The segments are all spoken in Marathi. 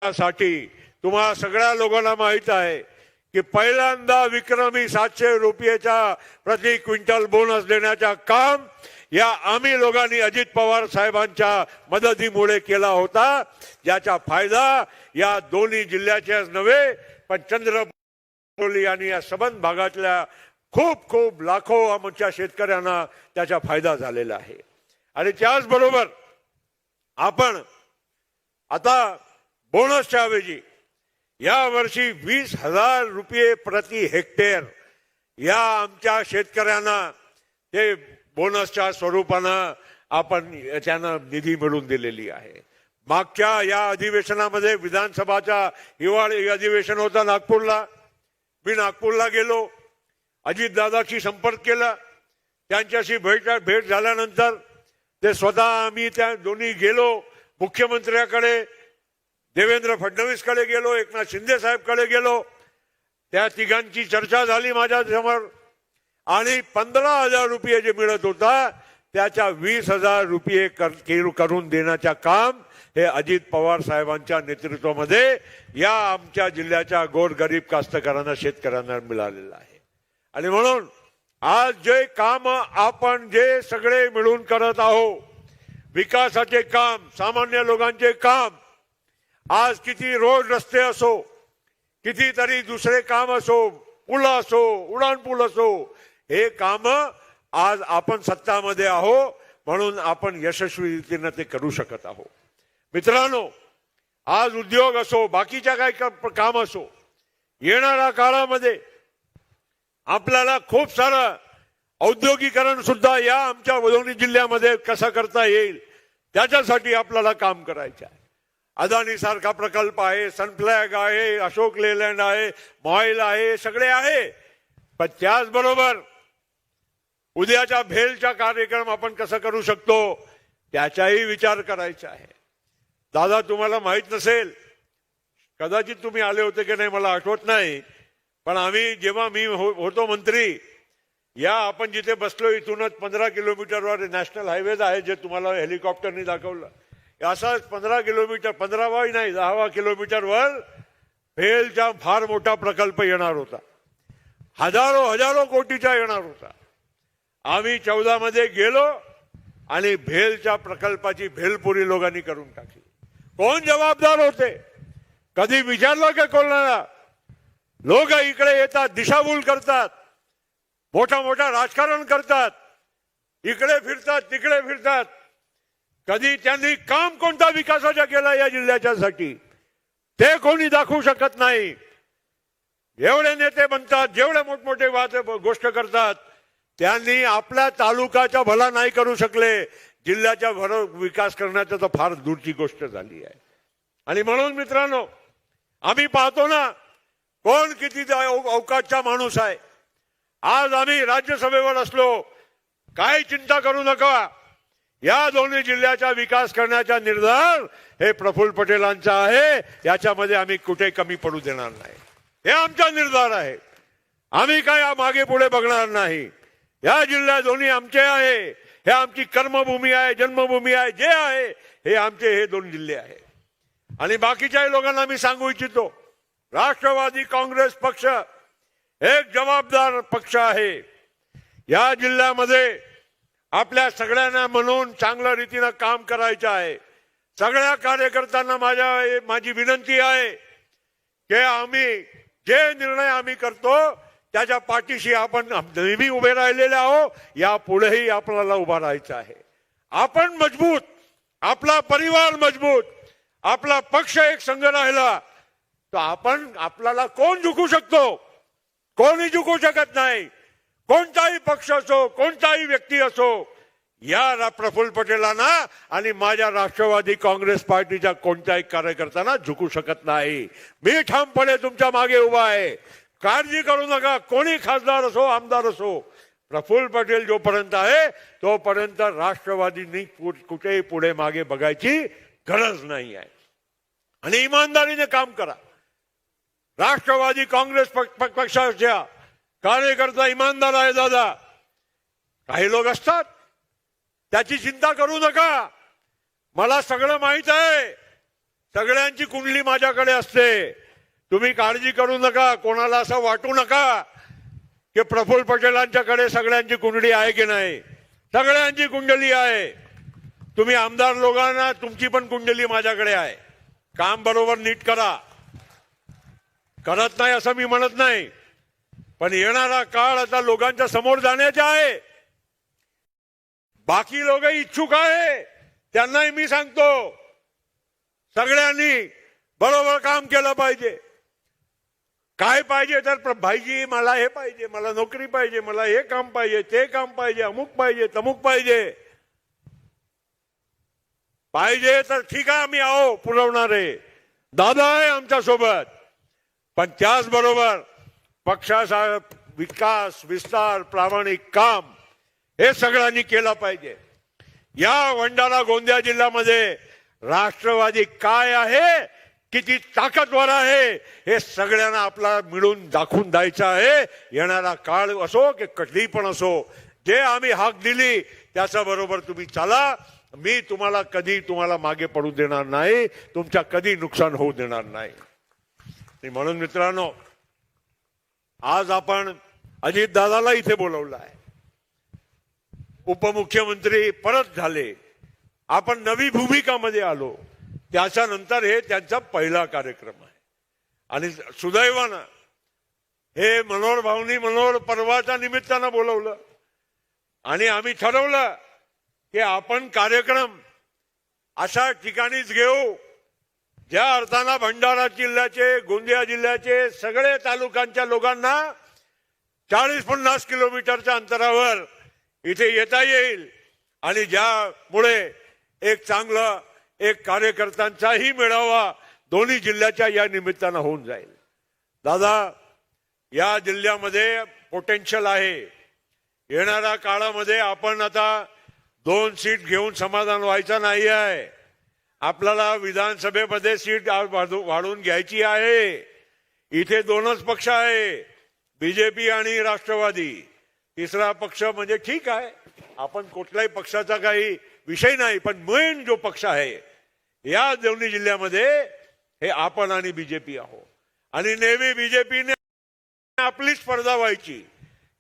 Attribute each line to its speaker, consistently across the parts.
Speaker 1: साठी तुम्हाला सगळ्या लोकांना माहित आहे की पहिल्यांदा विक्रमी 700 रुपयाचा प्रति क्विंटल बोनस देण्याचा काम या आम्ही लोकांनी अजित पवार साहेबांच्या मदतीमुळे केला होता, ज्याचा फायदा या दोन्ही जिल्ह्याच्याच नव्हे पण चंद्रपूर आणि या सबंध भागातल्या खूप खूप लाखो आमच्या शेतकऱ्यांना त्याचा फायदा झालेला आहे। आणि त्याचबरोबर आपण आता बोनसच्या ऐवजी या वर्षी 20,000 रुपये प्रति हेक्टेअर या आमच्या शेतकऱ्यांना ते बोनसच्या स्वरूपानं आपण त्यांना निधी मिळवून दिलेली आहे। मागच्या या अधिवेशनामध्ये विधानसभाचा हिवाळी अधिवेशन होता नागपूरला, मी नागपूरला गेलो, अजितदादाशी संपर्क केला, त्यांच्याशी भेट झाल्यानंतर ते स्वतः आम्ही त्या दोन्ही गेलो, मुख्यमंत्र्याकडे देवेंद्र फडणवीसकडे गेलो, एकनाथ शिंदे साहेबकडे गेलो, त्या तिघांची चर्चा झाली माझ्या समोर आणि 15,000 रुपये जे मिळत होता त्याच्या 20,000 रुपये करून देण्याचे काम हे अजित पवार साहेबांच्या नेतृत्वामध्ये या आमच्या जिल्ह्याच्या गोरगरीब कास्तकारांना शेतकऱ्यांना मिळालेलं आहे। आणि म्हणून आज जे काम आपण जे सगळे मिळून करत आहोत, विकासाचे काम, सामान्य लोकांचे काम, आज किती रोड रस्ते असो, कितीतरी दुसरे काम असो, पूल असो, उडान पूल असो, हे काम आज आपण सत्तामध्ये आहो म्हणून आपण यशस्वी रीतीने ते करू शकत आहोत। मित्रांनो, आज उद्योग असो, बाकीच्या काही काम असो, येणाऱ्या काळामध्ये आपल्याला खूप सारं औद्योगिकरण सुद्धा या आमच्या दोन्ही जिल्ह्यामध्ये कसं करता येईल त्याच्यासाठी आपल्याला काम करायचं आहे। अदानी सारखा प्रकल्प आहे, सनफ्लॅग आहे, अशोक लेलँड आहे, मॉईल आहे, सगळे आहे, पण त्याचबरोबर उद्याचा भेलचा कार्यक्रम आपण कसं करू शकतो त्याचाही विचार करायचा आहे। दादा, तुम्हाला माहित नसेल, कदाचित तुम्ही आले होते की नाही मला आठवत नाही, पण आम्ही जेव्हा मी होतो मंत्री, या आपण जिथे बसलो इथूनच 15 किलोमीटरवर नॅशनल हायवेज आहे जे तुम्हाला हेलिकॉप्टरनी दाखवलं, असाच 15 किलोमीटर 15वा नाही 10वा किलोमीटरवर भेलचा फार मोठा प्रकल्प येणार होता, हजारो कोटीचा येणार होता। आम्ही 14 मध्ये गेलो आणि भेलच्या प्रकल्पाची भेलपुरी लोकांनी करून टाकली। कोण जबाबदार होते? कधी विचारलं का कोणाला? लोक इकडे येतात, दिशाभूल करतात, मोठा राजकारण करतात, इकडे फिरतात तिकडे फिरतात, कधी त्यांनी काम कोणता विकासाचा केला या जिल्ह्याच्यासाठी ते कोणी दाखवू शकत नाही। एवढे नेते बनतात, जेवढे मोठमोठे गोष्ट करतात, त्यांनी आपल्या तालुक्याचा भला नाही करू शकले, जिल्ह्याचा विकास करण्याचा तर फार दूरची गोष्ट झाली आहे। आणि म्हणून मित्रांनो, आम्ही पाहतो ना कोण किती अवकाशचा माणूस आहे। आज आम्ही राज्यसभेवर असलो, काय चिंता करू नका, या दोन्ही जिल्ह्याचा विकास करण्याचा निर्धार हे प्रफुल्ल पटेलांचा आहे, याच्यामध्ये आम्ही कुठे कमी पडू देणार नाही, हे आमचा निर्धार आहे। आम्ही काय मागे पुढे बघणार नाही। या जिल्ह्यात दोन्ही आमचे आहे, हे आमची कर्मभूमी आहे, जन्मभूमी आहे, जे आहे हे आमचे हे दोन जिल्हे आहे। आणि बाकीच्याही लोकांना मी सांगू इच्छितो, राष्ट्रवादी काँग्रेस पक्ष एक जबाबदार पक्ष आहे। या जिल्ह्यामध्ये आपल्या सगळ्यांना म्हणून चांगल्या रीतीने काम करायचं आहे। सगळ्या कार्यकर्त्यांना माझी विनंती आहे की आम्ही जे निर्णय आम्ही करतो त्याच्या पाठीशी आपण नेहमी उभे राहिलेले आहोत, यापुढेही आपल्याला उभा राहायचं आहे। आपण मजबूत, आपला परिवार मजबूत, आपला पक्ष एक संघ राहिला तर आपल्याला कोण झुकू शकतो? कोणी झुकू शकत नाही। कोणताही पक्ष असो, कोणताही व्यक्ती असो, या प्रफुल्ल पटेलांना आणि माझ्या राष्ट्रवादी काँग्रेस पार्टीच्या कोणत्याही कार्यकर्त्यांना झुकू शकत नाही। मी ठामपणे तुमच्या मागे उभा आहे, काळजी करू नका। कोणी खासदार असो, आमदार असो, प्रफुल्ल पटेल जोपर्यंत आहे तोपर्यंत राष्ट्रवादींनी कुठेही पुढे मागे बघायची गरज नाही आहे। आणि इमानदारीने काम करा। राष्ट्रवादी काँग्रेस पक्षाच्या कार्यकर्ता इमानदार आहे दादा, काही लोक असतात त्याची चिंता करू नका, मला सगळं माहित आहे, सगळ्यांची कुंडली माझ्याकडे असते. तुम्ही काळजी करू नका, कोणाला असं वाटू नका की प्रफुल्ल पटेलांच्याकडे सगळ्यांची कुंडली आहे की नाही. सगळ्यांची कुंडली आहे. तुम्ही आमदार लोकांना तुमची पण कुंडली माझ्याकडे आहे. काम बरोबर नीट करा. करत नाही असं मी म्हणत नाही, पण येणारा काळ आता लोकांच्या समोर जाण्याचा आहे. बाकी लोक इच्छुक आहे, त्यांनाही मी सांगतो सगळ्यांनी बरोबर काम केलं पाहिजे. काय पाहिजे तर भाईजी मला हे पाहिजे, मला नोकरी पाहिजे, मला हे काम पाहिजे, ते काम पाहिजे, अमुक पाहिजे, तमुक पाहिजे. पाहिजे तर ठीक आहे, आम्ही आहो पुरवणारे. दादा आहे आमच्या सोबत. पण त्याचबरोबर पक्षाचा विकास विस्तार प्रामाणिक काम हे सगळ्यांनी केलं पाहिजे. या भंडारा गोंदिया जिल्ह्यामध्ये राष्ट्रवादी काय आहे, किती ताकदवर आहे, हे सगळ्यांना आपला मिळून दाखवून द्यायचं आहे. येणारा काळ असो की कधी पण असो, जे आम्ही हाक दिली त्याच्या बरोबर तुम्ही चाला. मी तुम्हाला मागे पडू देणार नाही, तुमच्या कधी नुकसान होऊ देणार नाही. म्हणून मित्रांनो, आज आपण अजितदादाला इथे बोलवलं आहे. उपमुख्यमंत्री परत झाले, आपण नवी भूमिकामध्ये आलो. त्याच्यानंतर हे त्यांचा पहिला कार्यक्रम आहे. आणि सुदैवानं हे मनोहर पर्वाच्या निमित्तानं बोलवलं. आणि आम्ही ठरवलं की आपण कार्यक्रम अशा ठिकाणीच घेऊ ज्या अर्थानं भंडारा जिल्ह्याचे गोंदिया जिल्ह्याचे सगळे तालुक्यांच्या लोकांना 40-50 किलोमीटरच्या अंतरावर इथे येता येईल. आणि ज्यामुळे एक चांगला एक कार्यकर्त्यांचाही मेळावा दोन्ही जिल्ह्याच्या या निमित्तानं होऊन जाईल. दादा, या जिल्ह्यामध्ये पोटेन्शियल आहे. येणाऱ्या काळामध्ये आपण आता 2 सीट घेऊन समाधान व्हायचं नाही आहे. आपल्याला विधानसभेमध्ये सीट वाढवून घ्यायची आहे. इथे 2च पक्ष आहे, बीजेपी आणि राष्ट्रवादी. तिसरा पक्ष म्हणजे ठीक आहे, आपण कुठल्याही पक्षाचा काही विषय नाही, पण मेन जो पक्ष आहे या दोन्ही जिल्ह्यामध्ये हे आपण आणि बीजेपी आहोत. आणि नेहमी बीजेपीने आपली स्पर्धा व्हायची.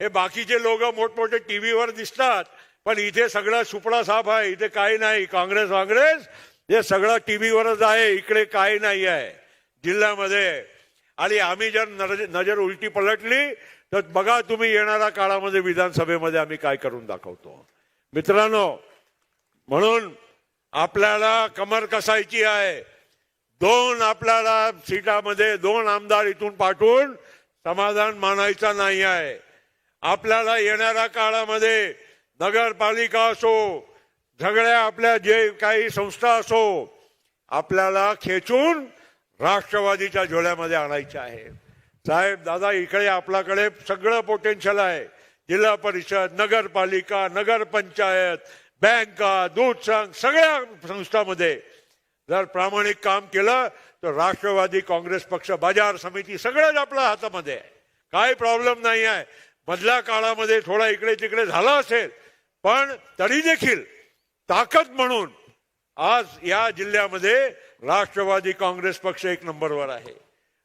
Speaker 1: हे बाकीचे लोक मोठमोठे टीव्हीवर दिसतात, पण इथे सगळं सुपडा साफ आहे. इथे काही नाही. काँग्रेस हे सगळं टीव्हीवरच आहे. इकडे काही नाही आहे जिल्ह्यामध्ये. आणि आम्ही जर नजर उलटी पलटली तर बघा तुम्ही येणाऱ्या काळामध्ये विधानसभेमध्ये आम्ही काय करून दाखवतो. मित्रांनो, म्हणून आपल्याला कमर कसायची आहे. 2 आपल्याला सीटामध्ये 2 आमदार इथून पाठवून समाधान मानायचं नाही आहे. आपल्याला येणाऱ्या काळामध्ये नगरपालिका असो, सगळ्या आपल्या जे काही संस्था असो, आपल्याला खेचून राष्ट्रवादीच्या झोळ्यामध्ये आणायचं आहे. साहेब, दादा, इकडे आपल्याकडे सगळं पोटेन्शियल आहे. जिल्हा परिषद, नगरपालिका, नगरपंचायत, बँका, दूध संघ, सगळ्या संस्थांमध्ये जर प्रामाणिक काम केलं तर राष्ट्रवादी काँग्रेस पक्ष, बाजार समिती सगळंच आपल्या हातामध्ये आहे. काही प्रॉब्लेम नाही आहे. मधल्या काळामध्ये थोडा इकडे तिकडे झाला असेल, पण तरी देखील ताकद म्हणून आज या जिल्ह्यामध्ये राष्ट्रवादी काँग्रेस पक्ष 1 नंबरवर आहे.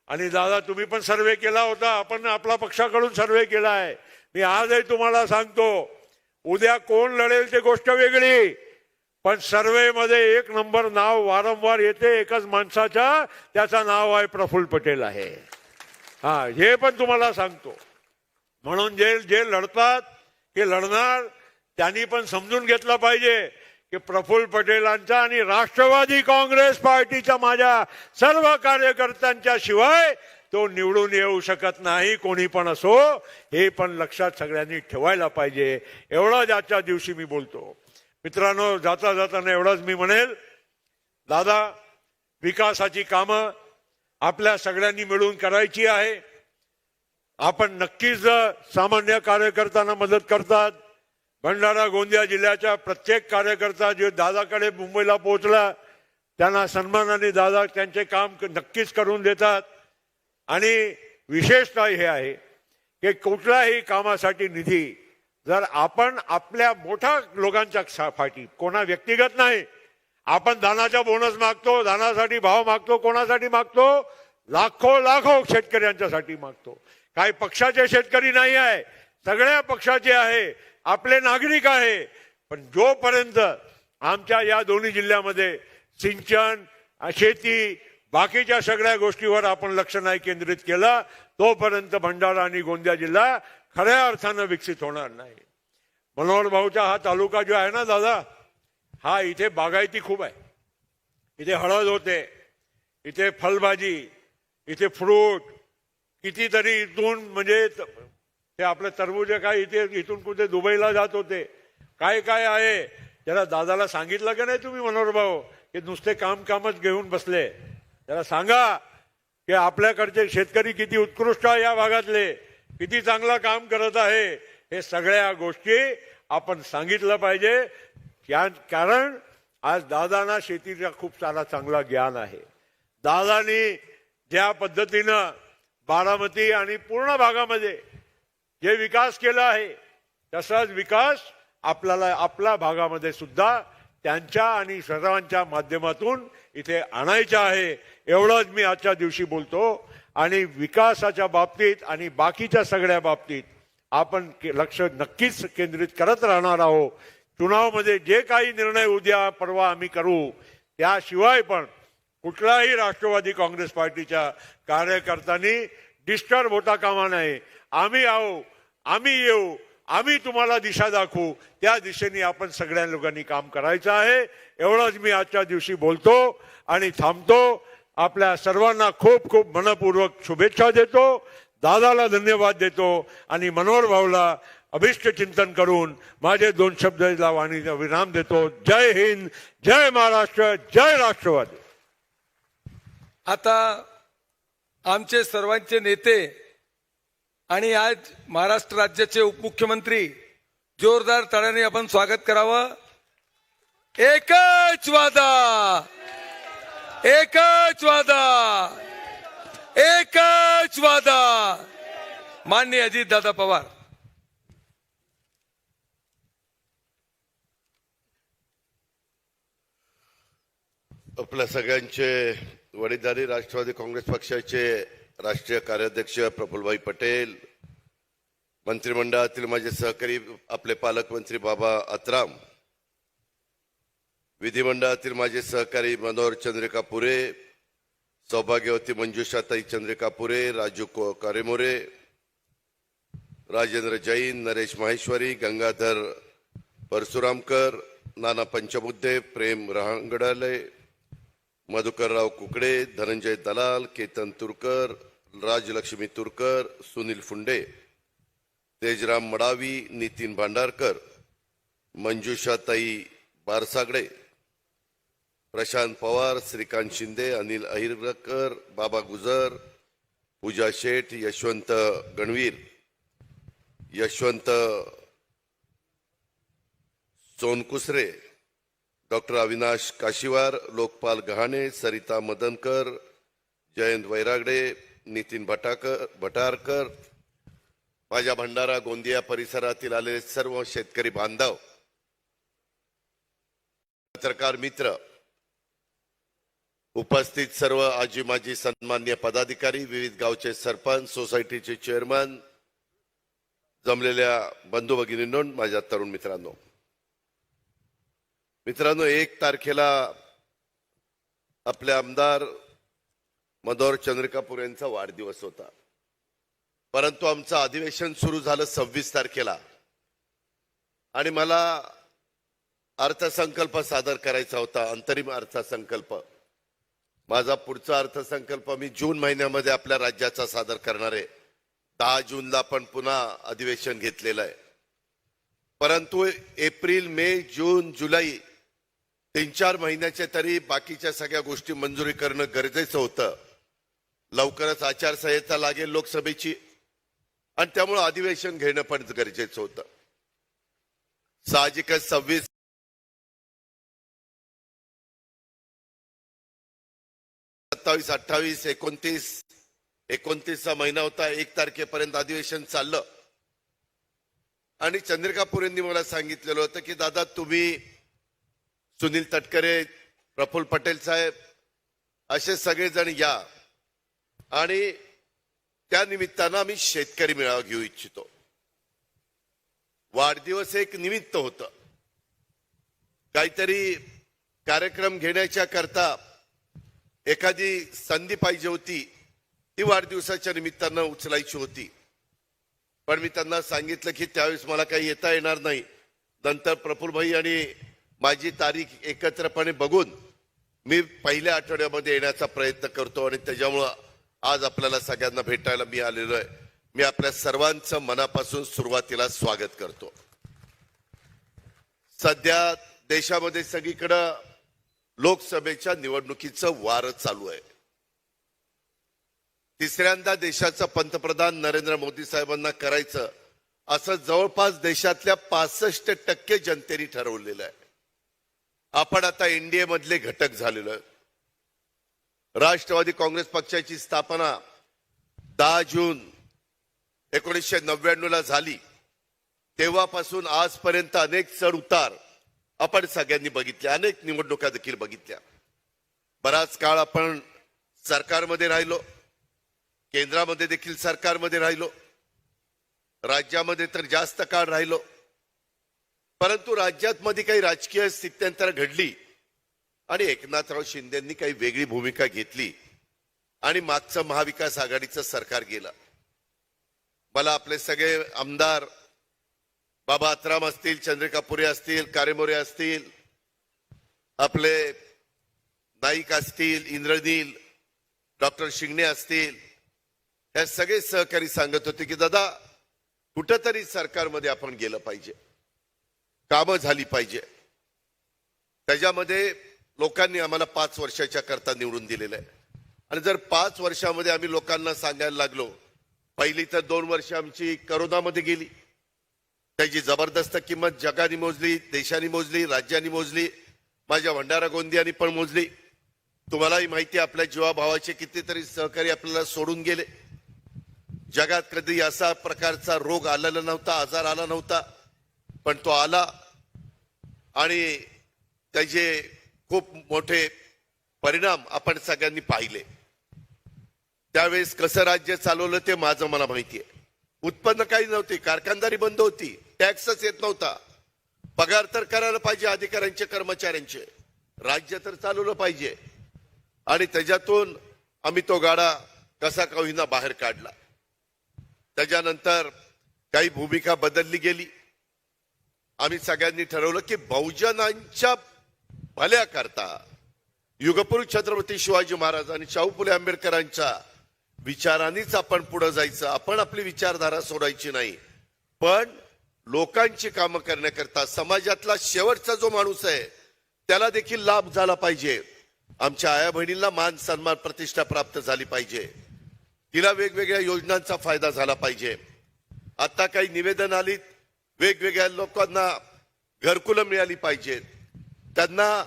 Speaker 1: आणि दादा, तुम्ही पण सर्वे केला होता, आपण आपला पक्षाकडून सर्वे केला आहे. मी आजही तुम्हाला सांगतो, उद्या कोण लढेल ते गोष्ट वेगळी, पण सर्वेमध्ये 1 नंबर नाव वारंवार येते एकच माणसाच्या, त्याचं नाव आहे प्रफुल्ल पटेल आहे. हे पण तुम्हाला सांगतो. म्हणून जे लढतात ते लढणार, त्यांनी पण समजून घेतलं पाहिजे की प्रफुल्ल पटेलांचा आणि राष्ट्रवादी काँग्रेस पार्टीच्या माझ्या सर्व कार्यकर्त्यांच्या शिवाय तो निवडून येऊ शकत नाही, कोणी पण असो. हे पण लक्षात सगळ्यांनी ठेवायला पाहिजे. एवढाच आजच्या दिवशी मी बोलतो. मित्रांनो, जाता जाताना एवढंच मी म्हणेल, दादा, विकासाची कामं आपल्या सगळ्यांनी मिळून करायची आहे. आपण नक्कीच सामान्य कार्यकर्त्यांना मदत करतात. भंडारा गोंदिया जिल्ह्याच्या प्रत्येक कार्यकर्ता जो दादाकडे मुंबईला पोहोचला त्यांना सन्मानाने दादा त्यांचे काम नक्कीच करून देतात. आणि विशेषतः हे आहे की कुठल्याही कामासाठी निधी जर आपण आपल्या मोठ्या लोकांच्या साठी, कोणा व्यक्तिगत नाही, आपण धानाचा बोनस मागतो, धानासाठी भाव मागतो, कोणासाठी मागतो? लाखो शेतकऱ्यांच्यासाठी मागतो. काही पक्षाचे शेतकरी नाही आहे, सगळ्या पक्षाचे आहे, आपले नागरिक आहे. पण जोपर्यंत आमच्या या दोन्ही जिल्ह्यामध्ये सिंचन, शेती, बाकीच्या सगळ्या गोष्टीवर आपण लक्ष नाही केंद्रित केलं, तोपर्यंत भंडारा आणि गोंदिया जिल्हा खऱ्या अर्थानं विकसित होणार नाही. मनोहर भाऊचा हा तालुका जो आहे ना दादा, हा इथे बागायती खूप आहे. इथे हळद होते, इथे फलभाजी, इथे फ्रूट, कितीतरी इथून म्हणजे ते आपले तरबूज काय इथे इथून कुठे दुबईला जात होते. काय काय आहे जरा दादाला सांगितलं का नाही तुम्ही मनोहर भाऊ, की नुसते कामच घेऊन बसले? जरा सांगा की आपल्याकडचे शेतकरी किती उत्कृष्ट आहे, या भागातले किती चांगलं काम करत आहे. हे सगळ्या गोष्टी आपण सांगितलं पाहिजे. कारण आज दादांना शेतीचा खूप सारा चांगला ज्ञान आहे. दादानी ज्या पद्धतीनं बारामती आणि पूर्ण भागामध्ये जे विकास केला आहे, तसाच विकास आपल्याला आपल्या भागामध्ये सुद्धा त्यांच्या आणि सर्वांच्या माध्यमातून इथे आणायचा आहे. एवढंच मी आजच्या दिवशी बोलतो. आणि विकासाच्या बाबतीत आणि बाकीच्या सगळ्या बाबतीत आपण लक्ष नक्कीच केंद्रित करत राहणार आहोत. चुनावमध्ये जे काही निर्णय उद्या परवा आम्ही करू, त्याशिवाय पण कुठलाही राष्ट्रवादी काँग्रेस पार्टीच्या कार्यकर्त्यांनी डिस्टर्ब होता कामा नये. आम्ही आहो, आम्ही येऊ, आम्ही तुम्हाला दिशा दाखवू, त्या दिशेने आपण सगळ्या लोकांनी काम करायचं आहे. एवढंच मी आजच्या दिवशी बोलतो आणि थांबतो. आपल्या सर्वांना खूप खूप मनपूर्वक शुभेच्छा देतो, दादाला धन्यवाद देतो आणि मनोहर भाऊला अभिष्ट चिंतन करून माझे 2 शब्द वाणीचा विराम देतो. जय हिंद, जय महाराष्ट्र, जय राष्ट्रवादी.
Speaker 2: आता आमचे सर्वांचे नेते आणि आज महाराष्ट्र राज्याचे उपमुख्यमंत्री, जोरदार टाळ्याने आपण स्वागत करावं. एकच वादा, एकच वादा, एकच वादा. माननीय अजितदादा पवार.
Speaker 3: आपल्या सगळ्यांचे वडीलधारी राष्ट्रवादी काँग्रेस पक्षाचे राष्ट्रीय कार्याध्यक्ष प्रफुल्लभाई पटेल, मंत्रिमंडळातील माझे सहकारी आपले पालकमंत्री बाबा आत्राम, विधिमंडळातील माझे सहकारी मनोहर चंद्रिका पुरे, सौभाग्यवती मंजुषाताई चंद्रिका पुरे, राजू कारेमोरे, राजेंद्र जैन, नरेश माहेश्वरी, गंगाधर परशुरामकर, नाना पंचबुद्धे, प्रेम रहांगडाले, मधुकरराव कुकडे, धनंजय दलाल, केतन तुरकर, राजलक्ष्मी तुरकर, सुनील फुंडे, तेजराम मडावी, नितीन भांडारकर, मंजुषाताई बारसागडे, प्रशांत पवार, श्रीकांत शिंदे, अनिल अहिरकर, बाबा गुजर, पूजा शेठ, यशवंत गणवीर, यशवंत सोनकुसरे, डॉक्टर अविनाश काशीवार, लोकपाल गहाणे, सरिता मदनकर, जयंत वैरागडे, नितीन भटारकर, माझ्या भंडारा गोंदिया परिसरातील आलेले सर्व शेतकरी बांधव, पत्रकार मित्र, उपस्थित सर्व आजी माजी सन्मान्य पदाधिकारी, विविध गावचे सरपंच, सोसायटीचे चेअरमन, जमलेल्या बंधू भगिनींनो, माझ्या तरुण मित्रांनो, 1 तारखेला आपले आमदार मनोहर चंद्रिकापूर यांचा वाढदिवस होता. परंतु आमचं अधिवेशन सुरू झालं 26 तारखेला आणि मला अर्थसंकल्प सादर करायचा होता, अंतरिम अर्थसंकल्प. माझा पुढचा अर्थसंकल्प मी जून महिन्यामध्ये आपल्या राज्याचा सादर करणार आहे. 10 जूनला पण पुन्हा अधिवेशन घेतलेलं आहे. परंतु एप्रिल, मे, जून, जुलै 3-4 महिन्याचे तरी बाकीच्या सगळ्या गोष्टी मंजुरी करणं गरजेचं होतं. लवकरच आचारसंहिता लागेल लोकसभेची आणि त्यामुळे अधिवेशन घेणं पण गरजेचं होतं. साहजिकच 26, 27, 28, 29चा महिना होता. 1 तारखेपर्यंत अधिवेशन चाललं आणि चंद्रिकापूर यांनी मला सांगितलेलं होतं की दादा तुम्ही सुनील तटकरे प्रफुल्ल पटेल साहेब असे सगळेजण या आणि त्या निमित्तानं आम्ही शेतकरी मेळावा घेऊ इच्छितो. वाढदिवस एक निमित्त होतं. काहीतरी कार्यक्रम घेण्याच्या करता एखादी संधी पाहिजे होती, ती वाढदिवसाच्या निमित्तानं उचलायची होती. पण मी त्यांना सांगितलं की त्यावेळेस मला काही येता येणार नाही. नंतर प्रफुल्लभाई आणि माझी तारीख एकत्रपणे बघून मी पहिल्या आठवड्यामध्ये येण्याचा प्रयत्न करतो आणि त्याच्यामुळं आज आपल्याला सगळ्यांना भेटायला मी आलेलो आहे. मी आपल्या सर्वांचं मनापासून सुरुवातीला स्वागत करतो. सध्या देशामध्ये सगळीकडं लोकसभेच्या निवडणुकीचं वारं चालू आहे. तिसऱ्यांदा देशाचं पंतप्रधान नरेंद्र मोदी साहेबांना करायचं असं जवळपास देशातल्या 65% जनतेने ठरवलेलं आहे. आपण आता एनडीए मधले घटक झालेलो आहे. राष्ट्रवादी काँग्रेस पक्षाची स्थापना 10 जून 1999 झाली. तेव्हापासून आजपर्यंत अनेक चढ उतार आपण सगळ्यांनी बघितले, अनेक निवडणुका देखील बघितल्या. बराच काळ आपण सरकारमध्ये राहिलो, केंद्रामध्ये देखील सरकारमध्ये राहिलो, राज्यामध्ये तर जास्त काळ राहिलो. परंतु राज्यात मध्ये काही राजकीय स्थित्यंतर घडली आणि एकनाथराव शिंदेंनी काही वेगळी भूमिका घेतली आणि मागचं महाविकास आघाडीचं सरकार गेलं. मला आपले सगळे आमदार बाबा आत्राम असतील, चंद्रिका पुरे असतील, कारेमोरे असतील, आपले नाईक असतील, इंद्रनील, डॉक्टर शिंगणे असतील, हे सगळे सहकारी सांगत होते की दादा कुठंतरी सरकारमध्ये आपण गेलं पाहिजे, कामं झाली पाहिजे. त्याच्यामध्ये लोकांनी आम्हाला 5 वर्षाच्या करता निवडून दिलेलं आहे. आणि जर 5 वर्षामध्ये आम्ही लोकांना सांगायला लागलो, पहिली तर 2 वर्ष आमची करोनामध्ये गेली, त्याची जबरदस्त किंमत जगाने मोजली, देशाने मोजली, राज्यांनी मोजली, माझ्या भंडारा गोंदियानी पण मोजली. तुम्हालाही माहिती आहे आपल्या जीवाभावाचे कितीतरी सहकारी आपल्याला सोडून गेले. जगात कधी असा प्रकारचा रोग आलेला नव्हता, आजार आला नव्हता, पण तो आला आणि त्याचे खूप मोठे परिणाम आपण सगळ्यांनी पाहिले. त्यावेळेस कसं राज्य चालवलं ते माझं मला माहिती आहे. उत्पन्न काही नव्हते, कारखानदारी बंद होती, टॅक्सच येत नव्हता. पगार तर करायला पाहिजे अधिकाऱ्यांचे, कर्मचाऱ्यांचे, राज्य तर चालवलं पाहिजे. आणि त्याच्यातून आम्ही तो गाडा कसा का होईना बाहेर काढला. त्याच्यानंतर काही भूमिका बदलली गेली. आम्ही सगळ्यांनी ठरवलं की बहुजनांच्या भल्याकरता युगपुरुष छत्रपती शिवाजी महाराज आणि शाहू फुले आंबेडकरांच्या विचारांनीच आपण पुढे जायचं. आपण आपली विचारधारा सोडायची नाही, पण लोकांची कामं करण्याकरता समाजातला शेवटचा जो माणूस आहे त्याला देखील लाभ झाला पाहिजे. आमच्या आया बहिणींना मान सन्मान प्रतिष्ठा प्राप्त झाली पाहिजे, तिला वेगवेगळ्या योजनांचा फायदा झाला पाहिजे. आता काही निवेदन आली, वेगवेगळ्या लोकांना घरकुलं मिळाली पाहिजेत, त्यांना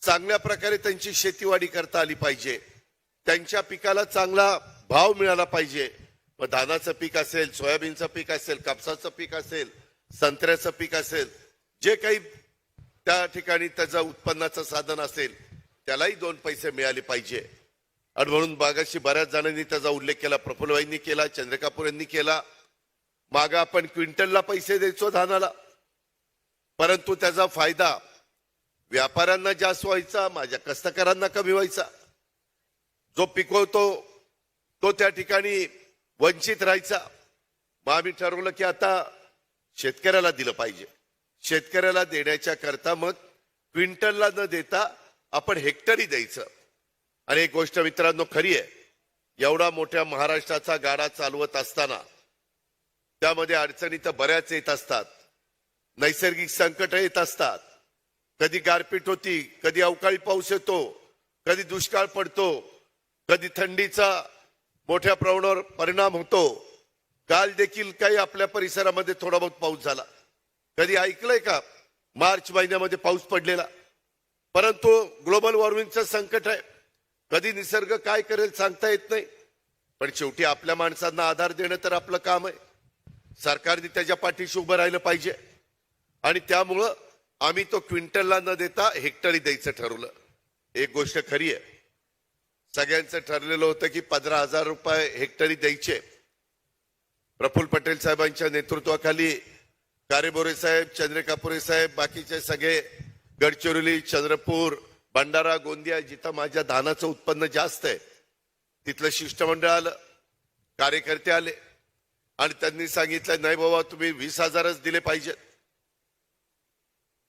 Speaker 3: चांगल्या प्रकारे त्यांची शेतीवाडी करता आली पाहिजे, त्यांच्या पिकाला चांगला भाव मिळाला पाहिजे. मग धानाचं पीक असेल, सोयाबीनचं पीक असेल, कापसाचं पीक असेल, संत्र्याचं पीक असेल, जे काही त्या ठिकाणी त्याचं उत्पन्नाचं साधन असेल त्यालाही 2 पैसे मिळाले पाहिजे. आणि म्हणून बागाशी बऱ्याच जणांनी त्याचा उल्लेख केला, प्रफुल्लभाईंनी केला, चंद्रकापूर यांनी केला. मागं आपण क्विंटलला पैसे द्यायचो धानाला, परंतु त्याचा फायदा व्यापाऱ्यांना जास्त व्हायचा, माझ्या कष्टकऱ्यांना कमी व्हायचा. जो पिकवतो तो त्या ठिकाणी वंचित राहायचा. मग आम्ही ठरवलं की आता शेतकऱ्याला दिलं पाहिजे. शेतकऱ्याला देण्याच्या करता मग क्विंटलला न देता आपण हेक्टरी द्यायचं. आणि एक गोष्ट मित्रांनो खरी आहे, एवढा मोठ्या महाराष्ट्राचा गाडा चालवत असताना त्यामध्ये अडचणी तर बऱ्याच येत असतात, नैसर्गिक संकट येत असतात. कधी गारपीट होती, कधी अवकाळी पाऊस येतो, कधी दुष्काळ पडतो, कधी थंडीचा मोठ्या प्रमाणावर परिणाम होतो. काल देखील काही आपल्या परिसरामध्ये थोडा बहुत पाऊस झाला. कधी ऐकलंय का मार्च महिन्यामध्ये पाऊस पडलेला? परंतु ग्लोबल वॉर्मिंगचं संकट आहे, कधी निसर्ग काय करेल सांगता येत नाही. पण शेवटी आपल्या माणसांना आधार देणं तर आपलं काम आहे. सरकारने त्याच्या पाठीशी उभं राहिलं पाहिजे. आणि त्यामुळं आम्ही तो क्विंटलला न देता हेक्टरी द्यायचं ठरवलं. एक गोष्ट खरी आहे, सगळ्यांचं ठरलेलं होतं की 15,000 रुपये हेक्टरी द्यायचे. प्रफुल्ल पटेल साहेबांच्या नेतृत्वाखाली कारेबोरे साहेब, चंद्रकापुरे साहेब, बाकीचे सगळे गडचिरोली, चंद्रपूर, भंडारा, गोंदिया जिथं माझ्या धानाचं उत्पन्न जास्त आहे तिथलं शिष्टमंडळ आलं, कार्यकर्ते आले आणि त्यांनी सांगितलं नाही बाबा तुम्ही 20,000च दिले पाहिजेत.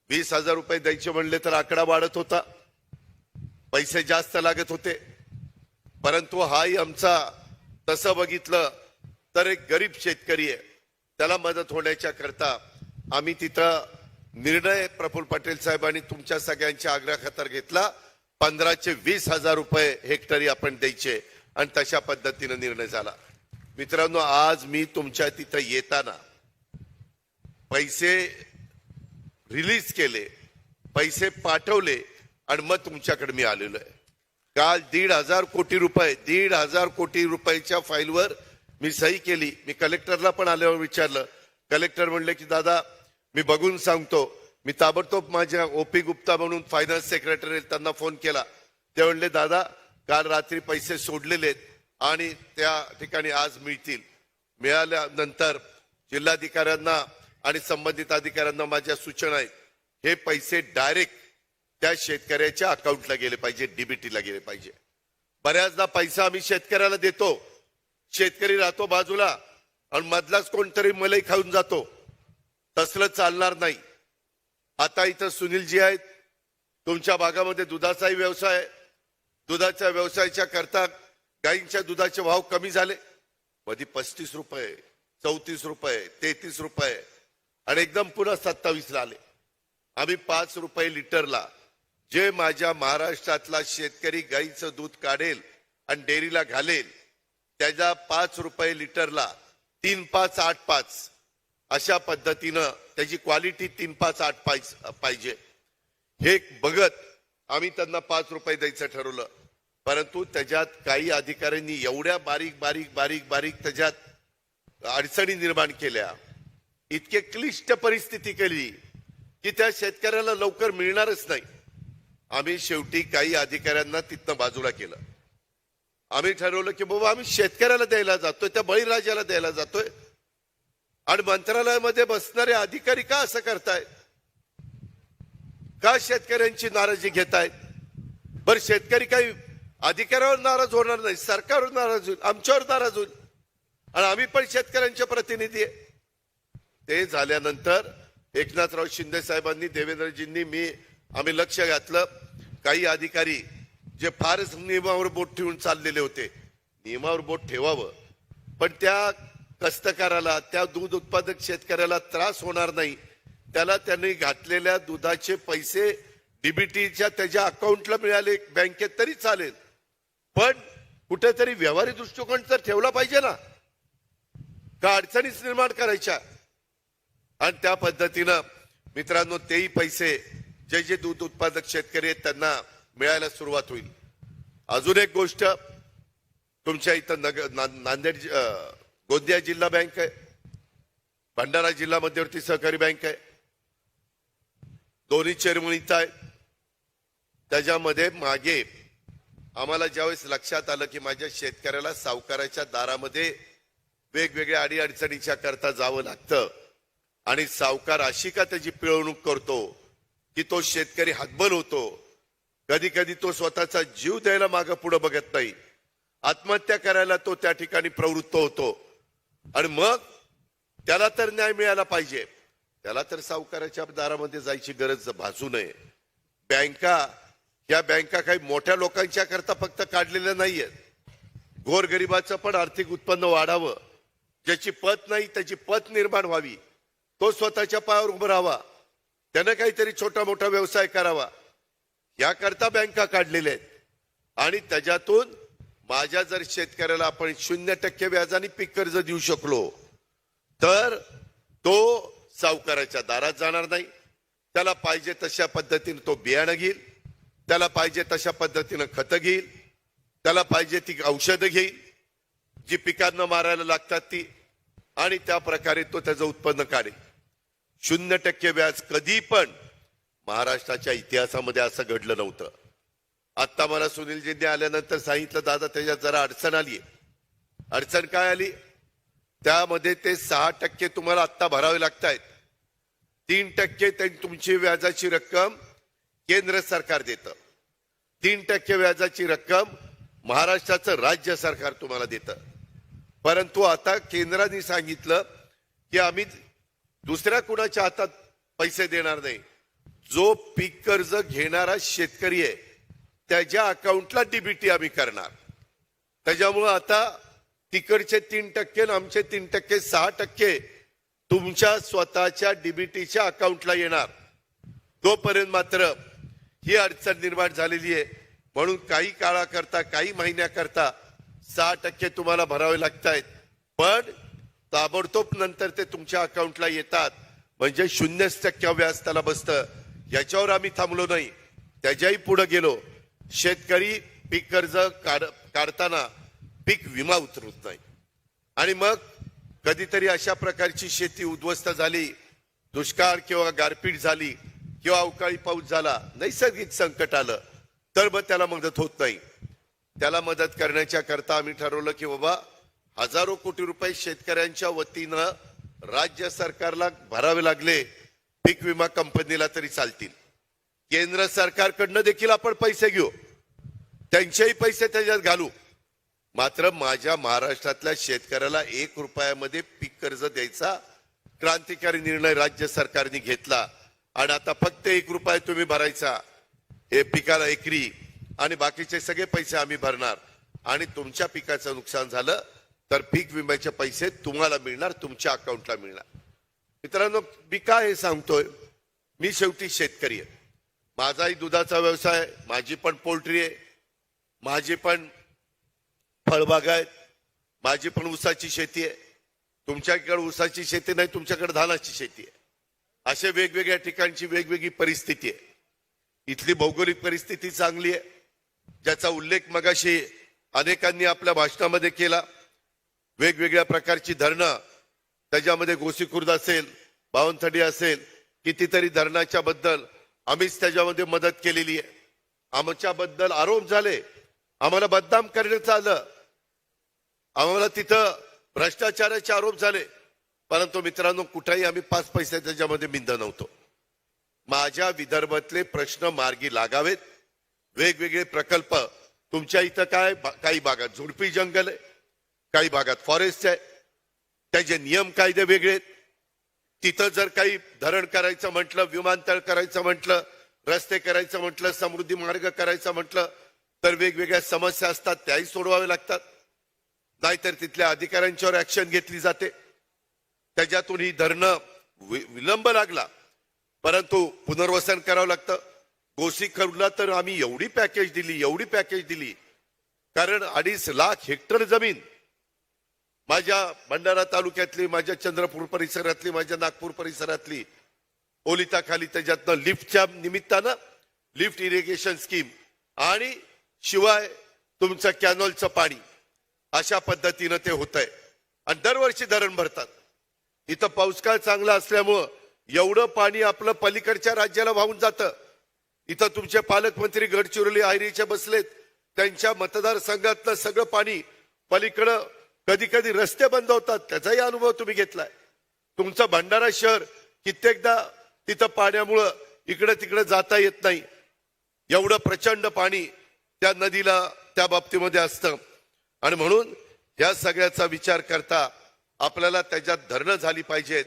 Speaker 3: 20,000 रुपये द्यायचे म्हणले तर आकडा वाढत होता, पैसे जास्त लागत होते. परंतु हाही आमचा तसं बघितलं तर एक गरीब शेतकरी आहे, त्याला मदत होण्याच्या करता आम्ही तिथं निर्णय प्रफुल्ल पटेल साहेबांनी तुमच्या सगळ्यांच्या आग्रहाखातर घेतला. 15चे 20,000 रुपये हेक्टरी आपण द्यायचे आणि तशा पद्धतीने निर्णय झाला. मित्रांनो, आज मी तुमच्या तिथं येताना पैसे रिलीज केले, पैसे पाठवले आणि मग तुमच्याकडे मी आलेलो आहे. काल 1,500 कोटी रुपये 1,500 कोटी रुपयाच्या फाईलवर मी सही केली. मी कलेक्टरला पण आल्यावर विचारलं, कलेक्टर म्हणले की दादा मी बघून सांगतो. मी ताबडतोब माझ्या ओपी गुप्ता म्हणून फायनान्स सेक्रेटरी त्यांना फोन केला. ते म्हणले दादा काल रात्री पैसे सोडलेले आहेत आणि त्या ठिकाणी आज मिळतील. मिळाल्यानंतर जिल्हाधिकाऱ्यांना आणि संबंधित अधिकाऱ्यांना माझ्या सूचना आहेत, हे पैसे डायरेक्ट त्या शेतकऱ्याच्या अकाउंटला गेले पाहिजे, डीबीटीला गेले पाहिजे. बऱ्याचदा पैसा आम्ही शेतकऱ्याला देतो, शेतकरी राहतो बाजूला आणि मधलाच कोणतरी मलाई खाऊन जातो. तसलं चालणार नाही. आता इथं सुनीलजी आहेत, तुमच्या भागामध्ये दुधाचाही व्यवसाय आहे. दुधाच्या व्यवसायाच्या करता गायींच्या दुधाचे भाव कमी झाले, मध्ये 35 रुपये, 34 रुपये, 33 रुपये आणि एकदम पुन्हा 27ला आले. आम्ही 5 रुपये लिटरला, जे माझ्या महाराष्ट्रातला शेतकरी गाईचं दूध काढेल आणि डेअरीला घालेल त्याच्या 5 रुपये लिटरला 3,5,8,5 अशा पद्धतीनं त्याची क्वालिटी 3,5,8,5 पाहिजे. हे बघत आम्ही त्यांना 5 रुपये द्यायचं ठरवलं. परंतु त्याच्यात काही अधिकाऱ्यांनी एवढ्या बारीक बारीक बारीक बारीक त्याच्यात अडचणी निर्माण केल्या, इतके क्लिष्ट परिस्थिती केली की त्या शेतकऱ्याला लवकर मिळणारच नाही. आम्ही शेवटी काही अधिकाऱ्यांना तिथनं बाजूला केलं. आम्ही ठरवलं की बाबा आम्ही शेतकऱ्याला द्यायला जातोय, त्या बळीराजाला द्यायला जातोय आणि मंत्रालयामध्ये बसणारे अधिकारी का असं करतायत, का शेतकऱ्यांची नाराजी घेतायत. बरं शेतकरी काही अधिकाऱ्यावर नाराज होणार नाही, सरकारवर नाराज होईल, आमच्यावर नाराज होईल आणि आम्ही पण शेतकऱ्यांचे प्रतिनिधी आहे. ते झाल्यानंतर एकनाथराव शिंदे साहेबांनी, देवेंद्रजींनी, आम्ही लक्ष घातलं. काही अधिकारी जे फारच नियमावर बोट ठेवून चाललेले होते, नियमावर बोट ठेवावं पण त्या कष्टकऱ्याला, त्या दूध उत्पादक शेतकऱ्याला त्रास होणार नाही, त्याला त्यांनी घातलेल्या दुधाचे पैसे डीबीटीच्या त्याच्या अकाउंटला मिळाले बँकेत तरी चालेल, पण कुठेतरी व्यवहारी दृष्टिकोन तर ठेवला पाहिजे ना, का अडचणीच निर्माण करायच्या. आणि त्या पद्धतीनं मित्रांनो तेही पैसे जे जे दूध उत्पादक शेतकरी आहेत त्यांना मिळायला सुरुवात होईल. अजून एक गोष्ट, तुमच्या इथं नांदेड गोंदिया जिल्हा बँक आहे, भंडारा जिल्हा मध्यवर्ती सहकारी बँक आहे, दोन्ही चेअरमन इथं आहे. त्याच्यामध्ये मागे आम्हाला ज्यावेळेस लक्षात आलं की माझ्या शेतकऱ्याला सावकाराच्या दारामध्ये वेगवेगळ्या अडीअडचणीच्या करता जावं लागतं आणि सावकार अशी का त्याची पिळवणूक करतो की तो शेतकरी हतबल होतो. कधी कधी तो स्वतःचा जीव द्यायला मागं पुढे बघत नाही, आत्महत्या करायला तो त्या ठिकाणी प्रवृत्त होतो. आणि मग त्याला तर न्याय मिळायला पाहिजे, त्याला तर सावकाराच्या दारामध्ये जायची गरज भासू नये. या बँका काही मोठ्या लोकांच्या करता फक्त काढलेल्या नाहीयेत, गोरगरिबाचं पण आर्थिक उत्पन्न वाढावं, ज्याची पत नाही त्याची पत निर्माण व्हावी, तो स्वतःच्या पायावर उभं राहावा, त्यानं काहीतरी छोटा मोठा व्यवसाय करावा, याकरता बँका काढलेल्या आहेत. आणि त्याच्यातून माझ्या जर शेतकऱ्याला आपण 0% व्याजाने पीक कर्ज देऊ शकलो तर तो सावकाराच्या दारात जाणार नाही. त्याला पाहिजे तशा पद्धतीने तो बियाणं घेईल, त्याला पाहिजे तशा पद्धतीनं खतं घेईल, त्याला पाहिजे ती औषधं घेईल जी पिकांना मारायला लागतात ती, आणि त्या प्रकारे तो त्याचं उत्पन्न काढेल. 0% व्याज कधी पण महाराष्ट्राच्या इतिहासामध्ये असं घडलं नव्हतं. आता मला सुनीलजींनी आल्यानंतर सांगितलं, दादा त्याच्यात जरा अडचण आली. अडचण काय आली? त्यामध्ये ते 6% तुम्हाला आत्ता भरावे लागतायत. 3% तुमची व्याजाची रक्कम केंद्र सरकार देतं. 3% व्याजाची रक्कम महाराष्ट्राचं राज्य सरकार तुम्हाला देतं. परंतु आता केंद्राने सांगितलं की आम्ही दुसऱ्या कुणाच्या हातात पैसे देणार नाही. जो पीक कर्ज घेणारा शेतकरी आहे त्याच्या अकाउंटला डीबीटी आम्ही करणार. त्याच्यामुळं आता तिकडचे 3% आणि आमचे 3% 6% तुमच्या स्वतःच्या डीबीटीच्या अकाउंटला येणार. तोपर्यंत मात्र ही अडचण निर्माण झालेली आहे. म्हणून काही काळाकरता, काही महिन्याकरता 6% तुम्हाला भरावे लागतायत, पण ताबडतोब नंतर ते तुमच्या अकाउंटला येतात. म्हणजे 0% व्याज त्याला बसतं. याच्यावर आम्ही थांबलो नाही, त्याच्याही पुढे गेलो. शेतकरी पीक कर्ज काढताना पीक विमा उतरवत नाही. आणि मग कधीतरी अशा प्रकारची शेती उद्ध्वस्त झाली, दुष्काळ किंवा गारपीट झाली किंवा अवकाळी पाऊस झाला, नैसर्गिक संकट आलं, तर मग त्याला मदत होत नाही. त्याला मदत करण्याच्या करता आम्ही ठरवलं की बाबा हजारो कोटी रुपये शेतकऱ्यांच्या वतीनं राज्य सरकारला भरावे लागले, पीक विमा कंपनीला तरी चालतील. केंद्र सरकारकडनं देखील आपण पैसे घेऊ, त्यांचेही पैसे त्याच्यात घालू. मात्र माझ्या महाराष्ट्रातल्या शेतकऱ्याला 1 रुपयामध्ये पीक कर्ज द्यायचा क्रांतिकारी निर्णय राज्य सरकारने घेतला. आणि आता फक्त 1 रुपया तुम्ही भरायचा हे पिकाला एकरी, आणि बाकीचे सगळे पैसे आम्ही भरणार. आणि तुमच्या पिकाचं नुकसान झालं तर पीक विम्याचे पैसे तुम्हाला मिळणार, तुमच्या अकाउंटला मिळणार. मित्रांनो, मी काय हे सांगतोय, मी शेवटी शेतकरी आहे. माझाही दुधाचा व्यवसाय आहे, माझी पण पोल्ट्री आहे, माझी पण फळबाग आहेत, माझी पण ऊसाची शेती आहे. तुमच्याकडे ऊसाची शेती नाही, तुमच्याकडे धानाची शेती आहे. असे वेगवेगळ्या ठिकाणची वेगवेगळी परिस्थिती आहे. इथली भौगोलिक परिस्थिती चांगली आहे, ज्याचा उल्लेख मगाशी अनेकांनी आपल्या भाषणामध्ये केला. वेगवेगळ्या प्रकारची धरणं, त्याच्यामध्ये गोसीखुर्द असेल, बावनथडी असेल, कितीतरी धरणाच्या बद्दल आम्हीच त्याच्यामध्ये मदत केलेली आहे. आमच्याबद्दल आरोप झाले, आम्हाला बदनाम करण्यात आलं, आम्हाला तिथं भ्रष्टाचाराचे आरोप झाले. परंतु मित्रांनो, कुठेही आम्ही 5 पैसे त्याच्यामध्ये मिंद नव्हतो. माझ्या विदर्भातले प्रश्न मार्गी लागावेत. वेगवेगळे प्रकल्प तुमच्या इथं काय, काही भागात झुडपी जंगल आहे, काही भागात फॉरेस्ट आहे, त्याचे नियम कायदे वेगळे आहेत. तिथं जर काही धरण करायचं म्हटलं, विमानतळ करायचं म्हटलं, रस्ते करायचं म्हटलं, समृद्धी मार्ग करायचं म्हटलं, तर वेगवेगळ्या समस्या असतात, त्याही सोडवावे लागतात. नाहीतर तिथल्या अधिकाऱ्यांच्यावर ऍक्शन घेतली जाते. त्याच्यातून ही धरणं विलंब लागला, परंतु पुनर्वसन करावं लागतं. गोसीखुर्दला तर आम्ही एवढी पॅकेज दिली, कारण 2.5 लाख हेक्टर जमीन माझ्या भंडारा तालुक्यातली, माझ्या चंद्रपूर परिसरातली, माझ्या नागपूर परिसरातली ओलिताखाली, त्याच्यातनं लिफ्टच्या निमित्तानं लिफ्ट इरिगेशन स्कीम, आणि शिवाय तुमचं कॅनॉलचं पाणी, अशा पद्धतीनं ते होत आहे. आणि दरवर्षी धरण भरतात. इथं पाऊसकाळ चांगला असल्यामुळं एवढं पाणी आपलं पलीकडच्या राज्याला वाहून जातं. इथं तुमचे पालकमंत्री गडचिरोली आयरीचे बसलेत, त्यांच्या मतदारसंघातलं सगळं पाणी पलीकडं, कधी कधी रस्ते बंद होतात, त्याचाही अनुभव तुम्ही घेतलाय. तुमचं भंडारा शहर कित्येकदा तिथं पाण्यामुळं इकडं तिकडं जाता येत नाही. एवढं प्रचंड पाणी त्या नदीला त्या बाबतीमध्ये असतं. आणि म्हणून या सगळ्याचा विचार करता आपल्याला त्याच्यात धरणं झाली पाहिजेत.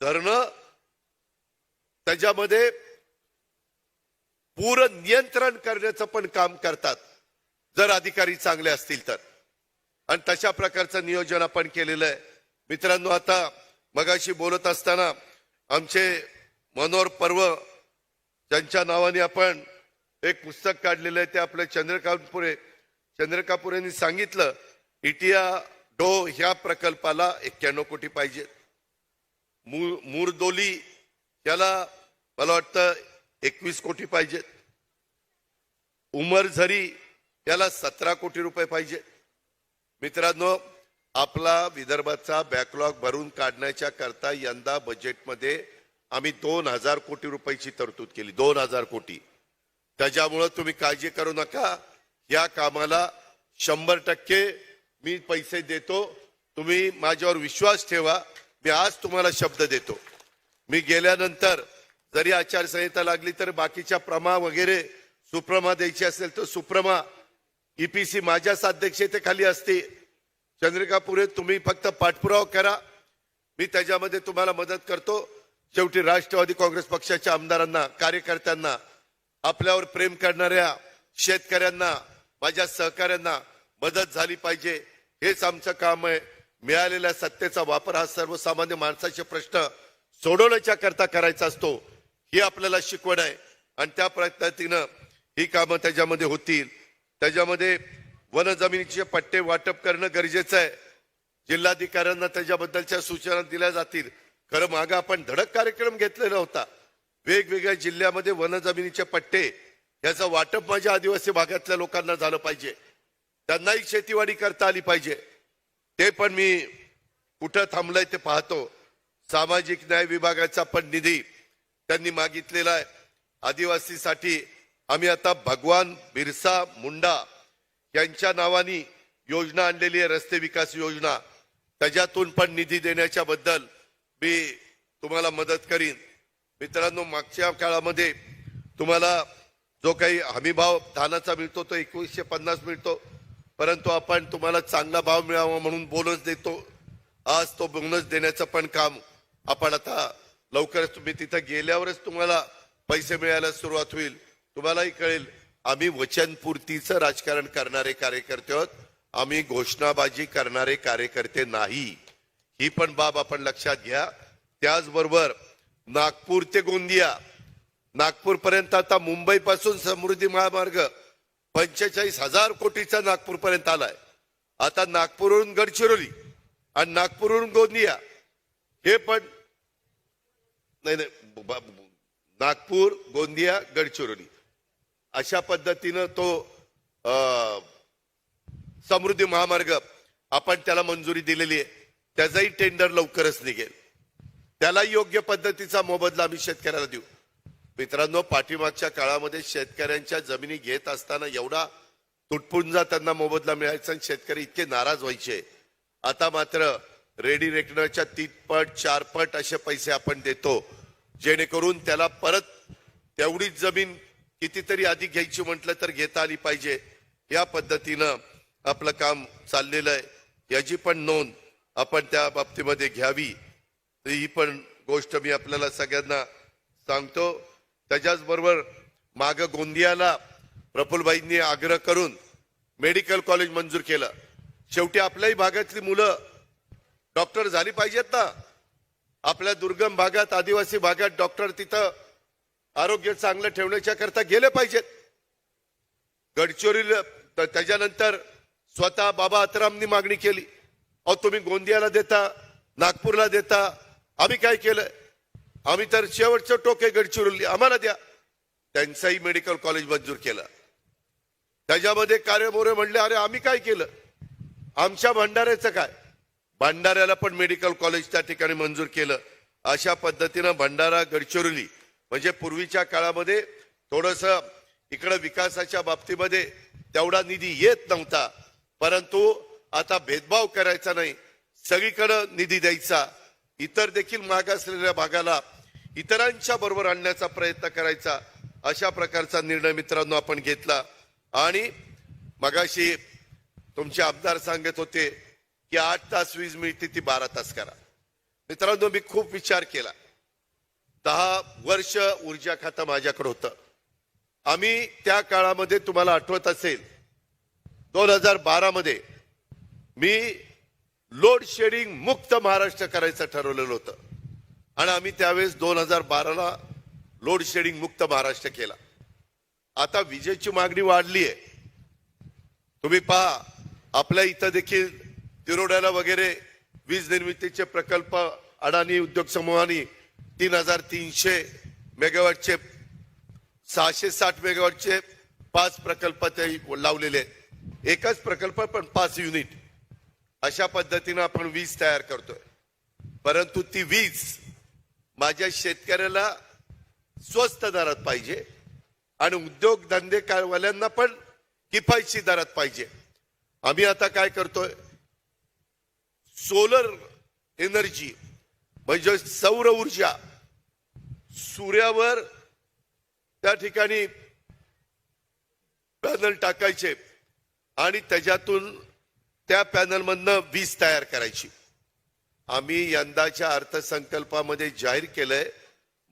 Speaker 3: धरणं त्याच्यामध्ये पूर नियंत्रण करण्याचं पण काम करतात, जर अधिकारी चांगले असतील तर. आणि तशा प्रकारचं नियोजन आपण केलेलं आहे. मित्रांनो, आता मगाशी बोलत असताना आमचे मनोहर पर्व, ज्यांच्या नावाने आपण एक पुस्तक काढलेलं आहे, ते आपले चंद्रकापुरेंनी सांगितलं, इटिया डो ह्या प्रकल्पाला 91 कोटी पाहिजे. मुरदोली याला मला वाटतं 21 कोटी पाहिजेत. उमरझरी याला 17 कोटी रुपये पाहिजे. मित्रांनो, आपला विदर्भाचा बॅकलॉग भरून काढण्याच्या करता यंदा बजेटमध्ये आम्ही 2000 कोटी रुपयाची तरतूद केली. 2000 कोटी. त्याच्यामुळं तुम्ही काळजी करू नका. या कामाला 100% मी पैसे देतो. तुम्ही माझ्यावर विश्वास ठेवा. मी आज तुम्हाला शब्द देतो. मी गेल्यानंतर जरी आचारसंहिता लागली तर बाकीच्या प्रमा वगैरे सुप्रमा द्यायची असेल तर सुप्रमा ईपीसी माझ्याच अध्यक्षतेखाली असते. चंद्रिका पुरे तुम्ही फक्त पाठपुरावा करा. मी त्याच्यामध्ये तुम्हाला मदत करतो. शेवटी राष्ट्रवादी काँग्रेस पक्षाच्या आमदारांना, कार्यकर्त्यांना, आपल्यावर प्रेम करणाऱ्या शेतकऱ्यांना, माझ्या सहकाऱ्यांना मदत झाली पाहिजे. हेच आमचं काम आहे. मिळालेल्या सत्तेचा वापर हा सर्वसामान्य माणसाचे प्रश्न सोडवण्याच्या करता करायचा असतो. ही आपल्याला शिकवण आहे आणि त्या पद्धतीनं ही कामं त्याच्यामध्ये होतील. त्याच्यामध्ये वन जमिनीचे पट्टे वाटप करणं गरजेचं आहे. जिल्हाधिकाऱ्यांना त्याच्याबद्दलच्या सूचना दिल्या जातील. खरं मागं आपण धडक कार्यक्रम घेतलेला होता. वेगवेगळ्या जिल्ह्यामध्ये वन जमिनीचे पट्टे याचं वाटप माझ्या आदिवासी भागातल्या लोकांना झालं पाहिजे. त्यांनाही शेतीवाडी करता आली पाहिजे. ते पण मी कुठं थांबलंय ते पाहतो. सामाजिक न्याय विभागाचा पण निधी त्यांनी मागितलेला आहे. आदिवासीसाठी आम्ही आता भगवान बिरसा मुंडा यांच्या नावानी योजना आणलेली आहे, रस्ते विकास योजना. त्याच्यातून पण निधी देण्याच्या बद्दल मी तुम्हाला मदत करीन. मित्रांनो, मागच्या काळामध्ये तुम्हाला जो काही हमीभाव धानाचा मिळतो तो 2150 मिळतो. परंतु आपण तुम्हाला चांगला भाव मिळावा म्हणून बोनस देतो. आज तो बोनस देण्याचं पण काम आपण आता लवकरच, तुम्ही तिथं गेल्यावरच तुम्हाला पैसे मिळायला सुरुवात होईल. तुम्हालाही कळेल आम्ही वचनपूर्तीचं राजकारण करणारे कार्यकर्ते आहोत. आम्ही घोषणाबाजी करणारे कार्यकर्ते नाही. ही पण बाब आपण लक्षात घ्या. त्याचबरोबर नागपूर ते गोंदिया, नागपूर पर्यंत आता मुंबई पासून समृद्धी महामार्ग 45,000 कोटीचा नागपूर पर्यंत आलाय. आता नागपूरवरून गडचिरोली आणि नागपूरवरून गोंदिया हे पण नाही, नागपूर, गोंदिया, गडचिरोली अशा पद्धतीनं तो समृद्धी महामार्ग आपण त्याला मंजुरी दिलेली आहे. त्याचाही टेंडर लवकरच निघेल. त्याला योग्य पद्धतीचा मोबदला आम्ही शेतकऱ्याला देऊ. मित्रांनो, पाठीमागच्या काळामध्ये शेतकऱ्यांच्या जमिनी घेत असताना एवढा तुटपुंजा त्यांना मोबदला मिळायचा आणि शेतकरी इतके नाराज व्हायचे. आता मात्र रेडी रेकनरच्या 3 पट 4 पट असे पैसे आपण देतो, जेणेकरून त्याला परत तेवढीच जमीन कितीतरी अधिक घ्यायची म्हटलं तर घेता आली पाहिजे. या पद्धतीनं आपलं काम चाललेलं आहे. याची पण नोंद आपण त्या बाबतीमध्ये घ्यावी. ही पण गोष्ट मी आपल्याला सगळ्यांना सांगतो. त्याच्याच बरोबर माग गोंदियाला प्रफुल्लभाईंनी आग्रह करून मेडिकल कॉलेज मंजूर केलं. शेवटी आपल्याही भागातली मुलं डॉक्टर झाली पाहिजेत ना. आपल्या दुर्गम भागात, आदिवासी भागात डॉक्टर तिथं आरोग्य चांगलं ठेवण्याच्या करता गेले पाहिजेत. गडचिरोलीला त्याच्यानंतर स्वतः बाबा आत्रामनी मागणी केली, अहो तुम्ही गोंदियाला देता, नागपूरला देता, आम्ही काय केलं? आम्ही तर शेवटचं टोक आहे गडचिरोली, आम्हाला द्या. त्यांचंही मेडिकल कॉलेज मंजूर केलं. त्याच्यामध्ये कार्यमोरे म्हणले, अरे आम्ही काय केलं, आमच्या भंडाऱ्याचं काय? भंडाऱ्याला पण मेडिकल कॉलेज त्या ठिकाणी मंजूर केलं. अशा पद्धतीनं भंडारा, गडचिरोली म्हणजे पूर्वीच्या काळामध्ये थोडस इकडं विकासाच्या बाबतीमध्ये तेवढा निधी येत नव्हता. परंतु आता भेदभाव करायचा नाही, सगळीकडे निधी द्यायचा. इतर देखील मागासलेल्या भागाला इतरांच्या बरोबर आणण्याचा प्रयत्न करायचा. अशा प्रकारचा निर्णय मित्रांनो आपण घेतला. आणि मगाशी तुमचे आमदार सांगत होते की 8 तास वीज मिळते ती 12 तास करा. मित्रांनो, मी खूप विचार केला. 10 वर्ष ऊर्जा खातं माझ्याकडे होतं. आम्ही त्या काळामध्ये, तुम्हाला आठवत असेल, 2012 मध्ये मी लोड शेडिंग मुक्त महाराष्ट्र करायचं ठरवलेलं होतं. आणि आम्ही त्यावेळेस 2012ला लोड शेडिंग मुक्त महाराष्ट्र केला. आता विजेची मागणी वाढली आहे. तुम्ही पहा, आपल्या इथं देखील तिरोड्याला वगैरे वीज निर्मितीचे प्रकल्प अडाणी उद्योग समूहाने 3,300 मेगावॅटचे, 660 मेगावॅटचे 5 प्रकल्प ते लावलेले आहेत. एकच प्रकल्प पण 5 युनिट. अशा पद्धतीनं आपण वीज तयार करतोय. परंतु ती वीज माझ्या शेतकऱ्याला स्वस्त दरात पाहिजे आणि उद्योग धंदेवाल्यांना पण किफायतशीर दरात पाहिजे. आम्ही आता काय करतोय, सोलर एनर्जी म्हणजे सौर ऊर्जा, सूर्यावर त्या ठिकाणी पॅनल टाकायचे आणि त्याच्यातून त्या पॅनलमधनं वीज तयार करायची. आम्ही यंदाच्या अर्थसंकल्पामध्ये जाहीर केलंय,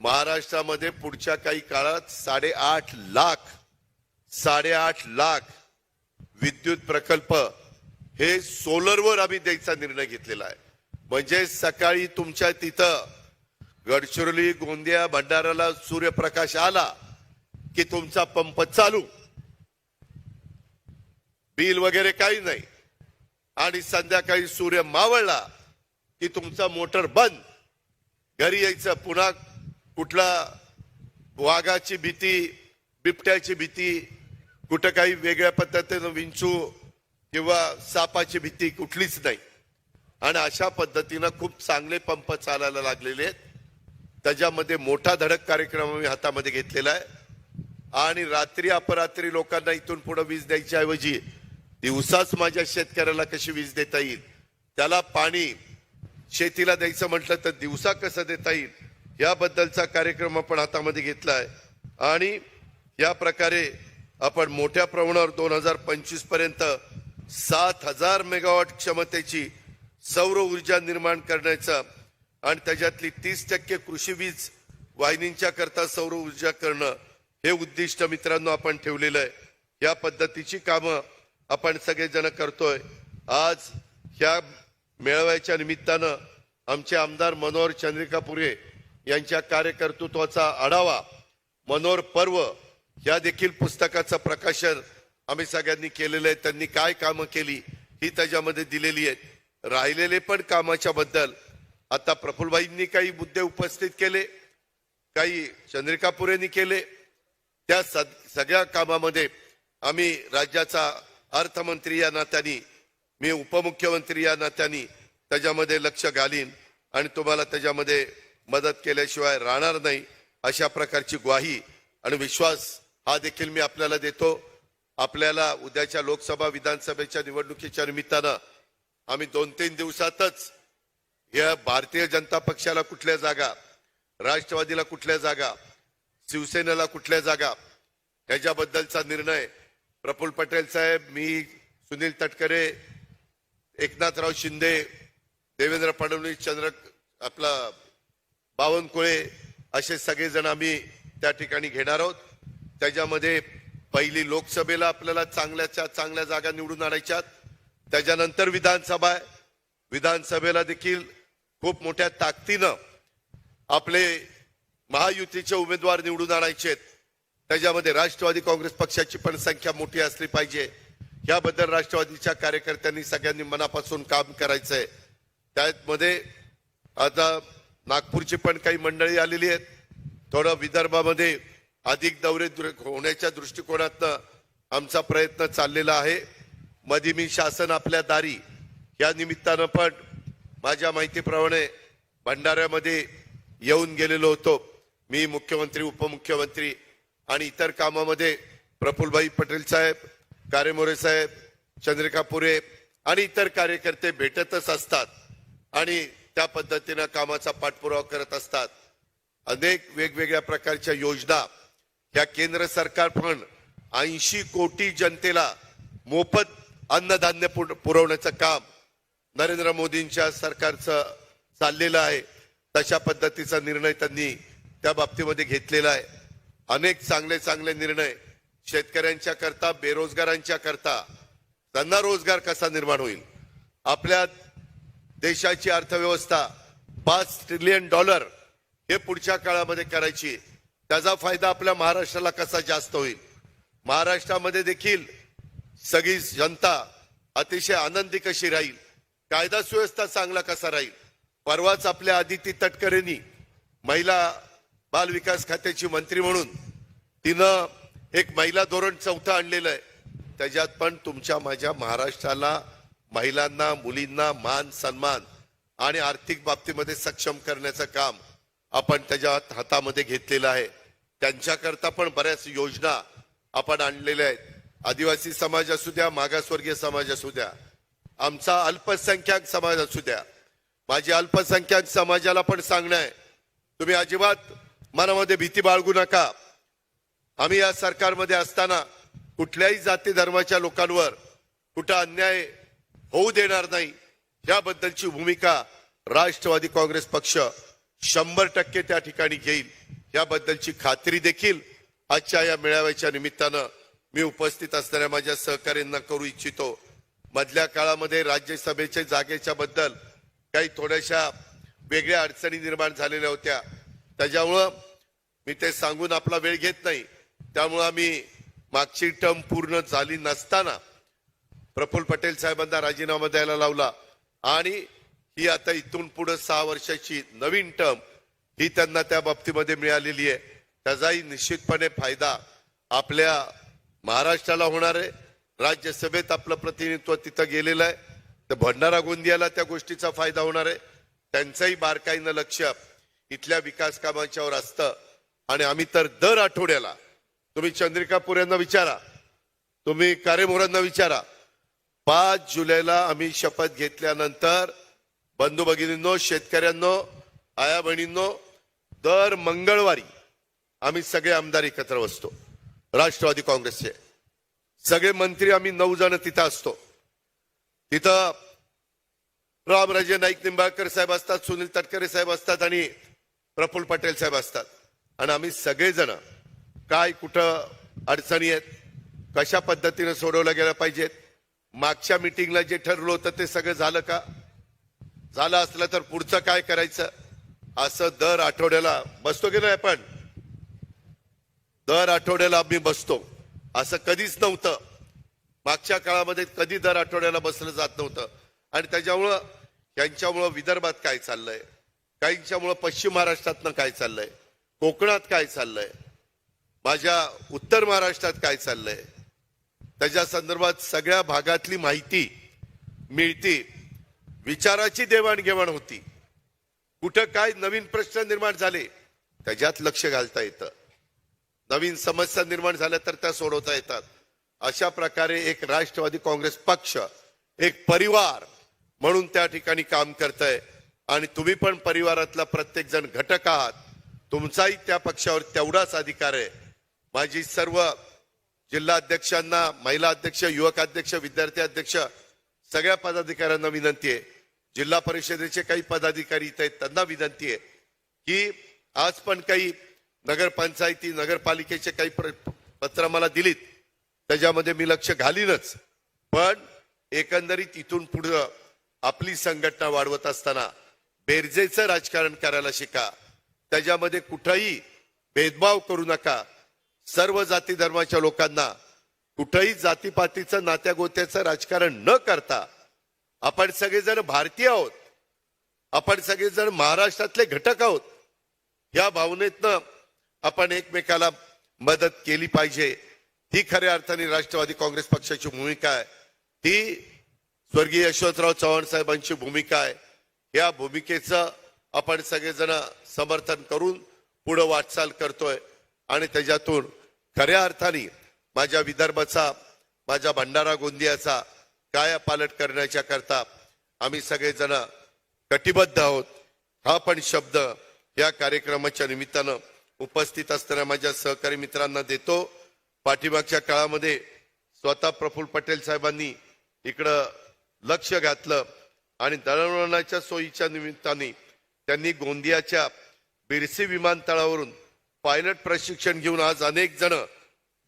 Speaker 3: महाराष्ट्रामध्ये पुढच्या काही काळात 8.5 लाख विद्युत प्रकल्प हे सोलरवर आम्ही द्यायचा निर्णय घेतलेला आहे. म्हणजे सकाळी तुमच्या तिथं गडचिरोली, गोंदिया, भंडाराला सूर्यप्रकाश आला की तुमचा पंप चालू, बिल वगैरे काही नाही, आणि संध्याकाळी सूर्य मावळला की तुमचा मोटर बंद, घरी यायचं. पुन्हा कुठला वाघाची भीती, बिबट्याची भीती, कुठं काही वेगळ्या पद्धतीनं विंचू किंवा सापाची भीती कुठलीच नाही. आणि अशा पद्धतीनं खूप चांगले पंप चालायला लागलेले आहेत. त्याच्यामध्ये मोठा धडक कार्यक्रम आम्ही हातामध्ये घेतलेला आहे. आणि रात्री अपरात्री लोकांना इथून पुढे वीज द्यायच्या ऐवजी दिवसाच माझ्या शेतकऱ्याला कशी वीज देता येईल, त्याला पाणी शेतीला द्यायचं म्हटलं तर दिवसा कसं देता येईल, याबद्दलचा कार्यक्रम आपण हातामध्ये घेतलाय. आणि या प्रकारे आपण मोठ्या प्रमाणावर 2025 पर्यंत 7,000 मेगावॉट क्षमतेची सौर ऊर्जा निर्माण करण्याचा आणि त्याच्यातली 30% कृषी वीज वाहिनींच्या करता सौर ऊर्जा करणं हे उद्दिष्ट मित्रांनो आपण ठेवलेलं आहे. या पद्धतीची कामं आपण सगळेजण करतोय. आज ह्या मेळाव्याच्या निमित्तानं आमचे आमदार मनोहर चंद्रिकापुरे यांच्या कार्यकर्तृत्वाचा आढावा, मनोहर पर्व या देखील पुस्तकाचं प्रकाशन आम्ही सगळ्यांनी केलेलं आहे. त्यांनी काय कामं केली ही त्याच्यामध्ये दिलेली आहेत. राहिलेले पण कामाच्या बद्दल आता प्रफुल्लभाईंनी काही मुद्दे उपस्थित केले, काही चंद्रिकापुरेंनी केले. त्या सगळ्या कामामध्ये आम्ही राज्याचा अर्थमंत्री या नात्याने, मी उपमुख्यमंत्री या नात्याने त्याच्यामध्ये लक्ष घालीन आणि तुम्हाला त्याच्यामध्ये मदत केल्याशिवाय राहणार नाही, अशा प्रकारची ग्वाही आणि विश्वास हा देखील मी आपल्याला देतो. आपल्याला उद्याच्या लोकसभा विधानसभेच्या निवडणुकीच्या निमित्तानं आम्ही 2-3 दिवसातच या भारतीय जनता पक्षाला कुठल्या जागा, राष्ट्रवादीला कुठल्या जागा, शिवसेनेला कुठल्या जागा, याच्याबद्दलचा निर्णय प्रफुल्ल पटेल साहेब, मी, सुनील तटकरे, एकनाथराव शिंदे, देवेंद्र फडणवीस, आपला बावनकुळे असे सगळेजण आम्ही त्या ठिकाणी घेणार आहोत. त्याच्यामध्ये पहिली लोकसभेला आपल्याला चांगल्याच्या चांगल्या जागा निवडून आणायच्यात. त्याच्यानंतर विधानसभा आहे. विधानसभेला देखील खूप मोठ्या ताकदीनं आपले महायुतीचे उमेदवार निवडून आणायचे. त्याच्यामध्ये राष्ट्रवादी काँग्रेस पक्षाची पण संख्या मोठी असली पाहिजे. याबद्दल राष्ट्रवादीच्या कार्यकर्त्यांनी सगळ्यांनी मनापासून काम करायचंय. त्यामध्ये आता नागपूरची पण काही मंडळी आलेली आहेत. थोडं विदर्भामध्ये अधिक दौरे होण्याच्या दृष्टिकोनातनं आमचा प्रयत्न चाललेला आहे. मधी मी शासन आपल्या दारी या निमित्तानं पण माझ्या माहितीप्रमाणे भंडाऱ्यामध्ये येऊन गेलेलो होतो. मी, मुख्यमंत्री, उपमुख्यमंत्री आणि इतर कामामध्ये प्रफुल्लभाई पटेल साहेब, कारेमोरे साहेब, चंद्रिकापुरे आणि इतर कार्यकर्ते भेटतच असतात आणि त्या पद्धतीनं कामाचा पाठपुरावा करत असतात. अनेक वेगवेगळ्या प्रकारच्या योजना ह्या केंद्र सरकार पण 80 कोटी जनतेला मोफत अन्नधान्य पुरवण्याचं काम नरेंद्र मोदींच्या सरकारचं चाललेलं आहे. तशा पद्धतीचा निर्णय त्यांनी त्या बाबतीमध्ये घेतलेला आहे. अनेक चांगले चांगले निर्णय शेतकऱ्यांच्या करता, बेरोजगारांच्या करता, त्यांना रोजगार कसा निर्माण होईल, आपल्या देशाची अर्थव्यवस्था $5 ट्रिलियन हे पुढच्या काळामध्ये करायची, त्याचा फायदा आपल्या महाराष्ट्राला कसा जास्त होईल, महाराष्ट्रामध्ये देखील सगळी जनता अतिशय आनंदी कशी राहील, कायदा सुव्यवस्था चांगला कसा राहील. परवाच आपल्या आदिती तटकरेंनी महिला बाल विकास खात्याची मंत्री म्हणून तिनं एक महिला धोरण 4 आणलेलं आहे. त्याच्यात पण तुमच्या माझ्या महाराष्ट्राला महिलांना, मुलींना मान सन्मान आणि आर्थिक बाबतीमध्ये सक्षम करण्याचं काम आपण त्याच्या हातामध्ये घेतलेलं आहे. त्यांच्याकरता पण बऱ्याच योजना आपण आणलेल्या आहेत. आदिवासी समाज असू द्या, मागासवर्गीय समाज असू द्या, आमचा अल्पसंख्याक समाज असू द्या. माझी अल्पसंख्याक समाजाला पण सांगणं आहे, तुम्ही अजिबात मनामध्ये भीती बाळगू नका. आम्ही या सरकारमध्ये असताना कुठल्याही जाती धर्माच्या लोकांवर कुठं अन्याय होऊ देणार नाही, याबद्दलची भूमिका राष्ट्रवादी काँग्रेस पक्ष 100% त्या ठिकाणी घेईल. याबद्दलची खात्री देखील आजच्या या मेळाव्याच्या निमित्तानं मी उपस्थित असणाऱ्या माझ्या सहकाऱ्यांना करू इच्छितो. मधल्या काळामध्ये राज्यसभेच्या जागेच्या बद्दल काही थोड्याशा वेगळ्या अडचणी निर्माण झालेल्या होत्या. त्याच्यामुळं मी ते सांगून आपला वेळ घेत नाही. त्यामुळं आम्ही मागची टर्म पूर्ण झाली नसताना प्रफुल्ल पटेल साहेबांना राजीनामा द्यायला लावला आणि ही आता इथून पुढे 6 वर्षाची नवीन टर्म ही त्यांना त्या बाबतीमध्ये मिळालेली आहे. त्याचाही निश्चितपणे फायदा आपल्या महाराष्ट्राला होणार आहे. राज्यसभेत आपलं प्रतिनिधित्व तिथं गेलेलं आहे, तर भंडारा गोंदियाला त्या गोष्टीचा फायदा होणार आहे. त्यांचंही बारकाईनं लक्ष इथल्या विकास कामांच्यावर असतं. आणि आम्ही तर दर आठवड्याला, तुम्ही चंद्रिकापूर यांना विचारा, तुम्ही कारेमोरांना विचारा, 5 जुलैला आम्ही शपथ घेतल्यानंतर बंधू भगिनींनो, शेतकऱ्यांनो, आया बहिणींनो, दर मंगळवारी आम्ही सगळे आमदार एकत्र बसतो. राष्ट्रवादी काँग्रेसचे सगळे मंत्री आम्ही 9 जण तिथं असतो. तिथं रामराजे नाईक निंबाळकर साहेब असतात, सुनील तटकरे साहेब असतात आणि प्रफुल्ल पटेल साहेब असतात. आणि आम्ही सगळेजण काय कुठं अडचणी आहेत, कशा पद्धतीने सोडवल्या गेल्या पाहिजेत, मागच्या मिटिंगला जे ठरलं होतं ते सगळं झालं का, झालं असलं तर पुढचं काय करायचं, असं दर आठवड्याला बसतो की नाही आपण. दर आठवड्याला आम्ही बसतो. असं कधीच नव्हतं मागच्या काळामध्ये, कधी दर आठवड्याला बसलं जात नव्हतं. आणि त्याच्यामुळं यांच्यामुळं विदर्भात काय चाललंय, काहींच्यामुळं पश्चिम महाराष्ट्रातनं काय चाललंय, कोकणात काय चाललंय, माझ्या उत्तर महाराष्ट्रात काय चाललंय, त्याच्या संदर्भात सगळ्या भागातली माहिती मिळती. विचाराची देवाणघेवाण होती. कुठं काय नवीन प्रश्न निर्माण झाले त्याच्यात लक्ष घालता येतं. नवीन समस्या निर्माण झाल्या तर त्या सोडवता येतात. अशा प्रकारे एक राष्ट्रवादी काँग्रेस पक्ष एक परिवार म्हणून त्या ठिकाणी काम करतंय. आणि तुम्ही पण परिवारातला प्रत्येक जण घटक आहात. तुमचाही त्या पक्षावर तेवढाच अधिकार आहे. माझी सर्व जिल्हा अध्यक्षांना, महिला अध्यक्ष, युवक अध्यक्ष, विद्यार्थी अध्यक्ष सगळ्या पदाधिकाऱ्यांना विनंती आहे. जिल्हा परिषदेचे काही पदाधिकारी इथे आहेत त्यांना विनंती आहे की आज पण काही नगरपंचायती, नगरपालिकेचे काही पत्र मला दिलीत, त्याच्यामध्ये मी लक्ष घालीनच. पण एकंदरीत इथून पुढे आपली संघटना वाढवत असताना बेरजेचं राजकारण करायला शिका. त्याच्यामध्ये कुठेही भेदभाव करू नका. सर्व जाती धर्माच्या लोकांना कुठेही जातीपातीचं, नात्यागोत्याचं राजकारण न करता आपण सगळेजण भारतीय आहोत, आपण सगळेजण महाराष्ट्रातले घटक आहोत, या भावनेतनं आपण एकमेकाला मदत केली पाहिजे. ही खऱ्या अर्थाने राष्ट्रवादी काँग्रेस पक्षाची भूमिका आहे. ती स्वर्गीय यशवंतराव चव्हाण साहेबांची भूमिका आहे. या भूमिकेचं आपण सगळेजण समर्थन करून पुढे वाटचाल करतोय. आणि त्याच्यातून खऱ्या अर्थाने माझ्या विदर्भाचा, माझ्या भंडारा गोंदियाचा कायापालट करण्याच्या करता आम्ही सगळेजण कटिबद्ध आहोत. हा पण शब्द या कार्यक्रमाच्या निमित्तानं उपस्थित असणाऱ्या माझ्या सहकारी मित्रांना देतो. पाठीमागच्या काळामध्ये स्वतः प्रफुल्ल पटेल साहेबांनी इकडं लक्ष घातलं आणि दळणवळणाच्या सोयीच्या निमित्ताने त्यांनी गोंदियाच्या बिरसी विमानतळावरून पायलट प्रशिक्षण घेऊन आज अनेक जण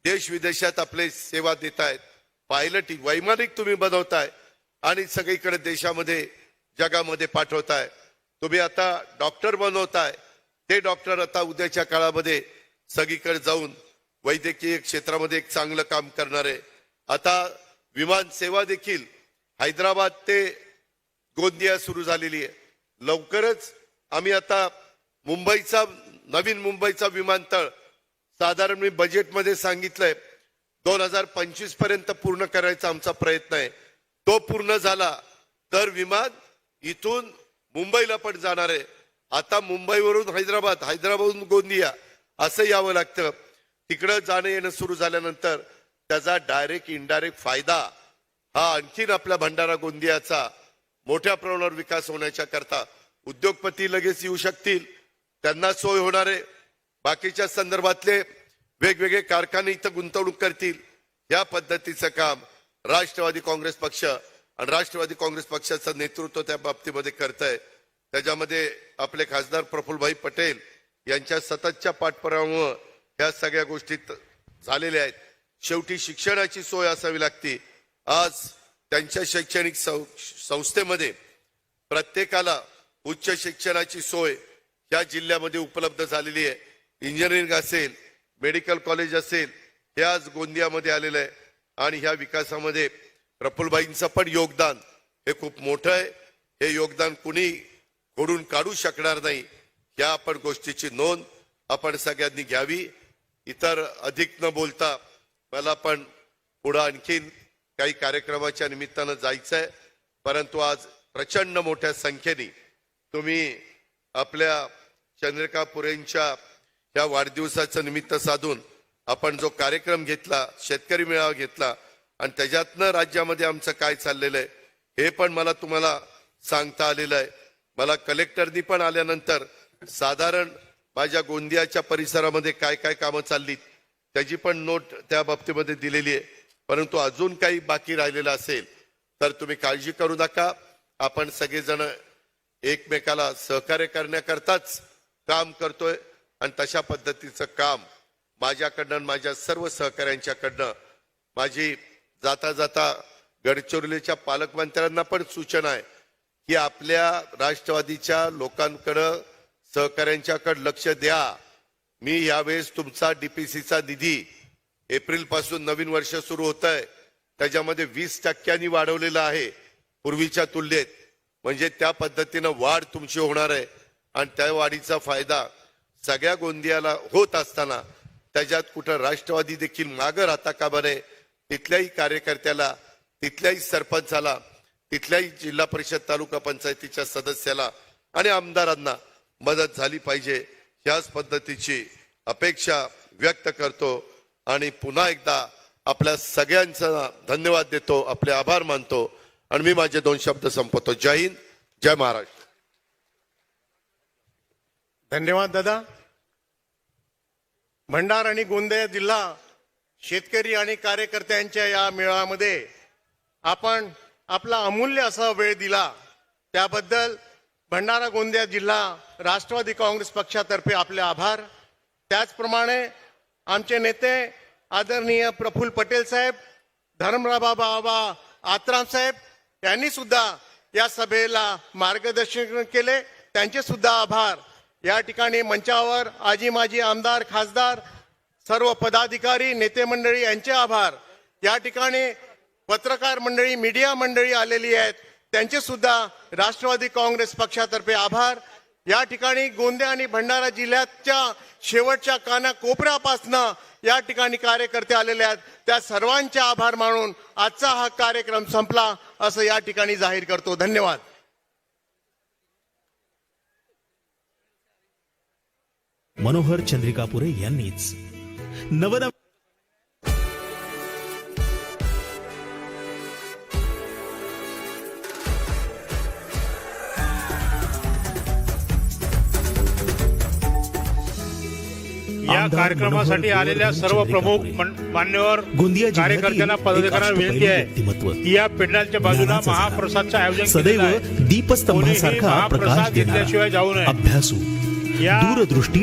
Speaker 3: देश विदेशात आपले सेवा देत आहेत. पायलट वैमानिक तुम्ही बनवताय आणि सगळीकडे देशामध्ये, जगामध्ये पाठवताय. तुम्ही आता डॉक्टर बनवताय. ते डॉक्टर आता उद्याच्या काळामध्ये सगळीकडे जाऊन वैद्यकीय क्षेत्रामध्ये एक चांगलं काम करणार आहे. आता विमान सेवा देखील हैदराबाद ते गोंदिया सुरू झालेली आहे. लवकरच आम्ही आता नवीन मुंबईचा विमानतळ साधारण मी बजेटमध्ये सांगितलंय 2025 पर्यंत पूर्ण करायचा आमचा प्रयत्न आहे. तो पूर्ण झाला तर विमान इथून मुंबईला पण जाणार आहे. आता मुंबईवरून हैदराबाद, हैदराबादवरून गोंदिया असं यावं लागतं. तिकडं जाणं येणं सुरू झाल्यानंतर त्याचा डायरेक्ट इनडायरेक्ट फायदा हा आणखीन आपल्या भंडारा गोंदियाचा मोठ्या प्रमाणावर विकास होण्याच्या करता उद्योगपती लगेच येऊ शकतील, त्यांना सोय होणार आहे. बाकीच्या संदर्भातले वेगवेगळे कारखाने इथं गुंतवणूक करतील. या पद्धतीचं काम राष्ट्रवादी काँग्रेस पक्ष आणि राष्ट्रवादी काँग्रेस पक्षाचं नेतृत्व त्या बाबतीमध्ये करत आहे. त्याच्यामध्ये आपले खासदार प्रफुल्लभाई पटेल यांच्या सततच्या पाठपुराव्यामुळे ह्या सगळ्या गोष्टी झालेल्या आहेत. शेवटी शिक्षणाची सोय असावी लागते. आज त्यांच्या शैक्षणिक संस्थेमध्ये प्रत्येकाला उच्च शिक्षणाची सोय या जिल्ह्यामध्ये उपलब्ध झालेली आहे. इंजिनिअरिंग असेल, मेडिकल कॉलेज असेल, हे आज गोंदियामध्ये आलेलं आहे. आणि ह्या विकासामध्ये प्रफुल्लभाईंचं पण योगदान हे खूप मोठं आहे. हे योगदान कुणी खोडून काढू शकणार नाही. या आपण गोष्टीची नोंद आपण सगळ्यांनी घ्यावी. इतर अधिक न बोलता मला पण पुढे आणखीन काही कार्यक्रमाच्या निमित्तानं जायचं आहे. परंतु आज प्रचंड मोठ्या संख्येने तुम्ही आपल्या चंद्रिका पुरेंच्या या वाढदिवसाचं निमित्त साधून आपण जो कार्यक्रम घेतला, शेतकरी मेळावा घेतला, आणि त्याच्यातनं राज्यामध्ये आमचं काय चाललेलं आहे हे पण मला तुम्हाला सांगता आलेलं आहे. मला कलेक्टरनी पण आल्यानंतर साधारण माझ्या गोंदियाच्या परिसरामध्ये काय काय कामं चालली त्याची पण नोट त्या बाबतीमध्ये दिलेली आहे. परंतु अजून काही बाकी राहिलेलं असेल तर तुम्ही काळजी करू नका. आपण सगळेजण एकमेकाला सहकार्य करण्याकरताच काम करतोय आणि तशा पद्धतीचं काम माझ्याकडनं, माझ्या सर्व सहकाऱ्यांच्याकडनं, माझी जाता जाता गडचिरोलीच्या पालकमंत्र्यांना पण सूचना आहे की आपल्या राष्ट्रवादीच्या लोकांकडं, सहकाऱ्यांच्याकडे लक्ष द्या. मी यावेळेस तुमचा डीपीसीचा निधी एप्रिल पासून नवीन वर्ष सुरू होत आहे त्याच्यामध्ये 20% वाढवलेला आहे पूर्वीच्या तुलनेत. म्हणजे त्या पद्धतीनं वाढ तुमची होणार आहे आणि त्या वाढीचा फायदा सगळ्या गोंदियाला होत असताना त्याच्यात कुठं राष्ट्रवादी देखील मागं राहता कामा नये. तिथल्याही कार्यकर्त्याला, तिथल्याही सरपंचाला, तिथल्याही जिल्हा परिषद तालुका पंचायतीच्या सदस्याला आणि आमदारांना मदत झाली पाहिजे. ह्याच पद्धतीची अपेक्षा व्यक्त करतो आणि पुन्हा एकदा आपल्या सगळ्यांचा धन्यवाद देतो, आपले आभार मानतो आणि मी माझे 2 शब्द संपवतो. जय हिंद, जय महाराष्ट्र.
Speaker 4: धन्यवाद दादा. भंडारा आणि गोंदिया जिल्हा शेतकरी आणि कार्यकर्त्यांच्या या मेळाव्यामध्ये आपण आपला अमूल्य असा वेळ दिला त्याबद्दल भंडारा गोंदिया जिल्हा राष्ट्रवादी काँग्रेस पक्षातर्फे आपले आभार. त्याचप्रमाणे आमचे नेते आदरणीय प्रफुल्ल पटेल साहेब, धर्मराव बाबा आत्राम साहेब यांनी सुद्धा या सभेला मार्गदर्शन केले, त्यांचे सुद्धा आभार. या ठिकाणी मंचावर आजी माजी आमदार, खासदार, सर्व पदाधिकारी, नेते मंडळी यांचे आभार. या ठिकाणी पत्रकार मंडळी, मीडिया मंडळी आलेली आहेत, त्यांचे सुद्धा राष्ट्रवादी काँग्रेस पक्षातर्फे आभार. या ठिकाणी गोंदिया आणि भंडारा जिल्ह्याच्या शेवटच्या कानाकोपऱ्यापासनं या ठिकाणी कार्यकर्ते आलेले आहेत, त्या सर्वांचे आभार मानून आजचा हा कार्यक्रम संपला असं या ठिकाणी जाहीर करतो. धन्यवाद.
Speaker 5: मनोहर चंद्रिकापुरे यांनीच नवनवीन
Speaker 6: या कार्यक्रमासाठी आलेल्या सर्व प्रमुख मान्यवर
Speaker 5: गोंदिया
Speaker 6: कार्यकर्त्यांना, पदाधिकाऱ्यांना विनंती आहे की या पेंडालच्या बाजूला महाप्रसादचं आयोजन
Speaker 5: सदैव दीपस्तंभासारखा प्रकाश
Speaker 6: घेतल्याशिवाय जाऊ
Speaker 5: देणारा
Speaker 6: नये.
Speaker 5: अभ्यासू,
Speaker 6: या
Speaker 5: दूरदृष्टी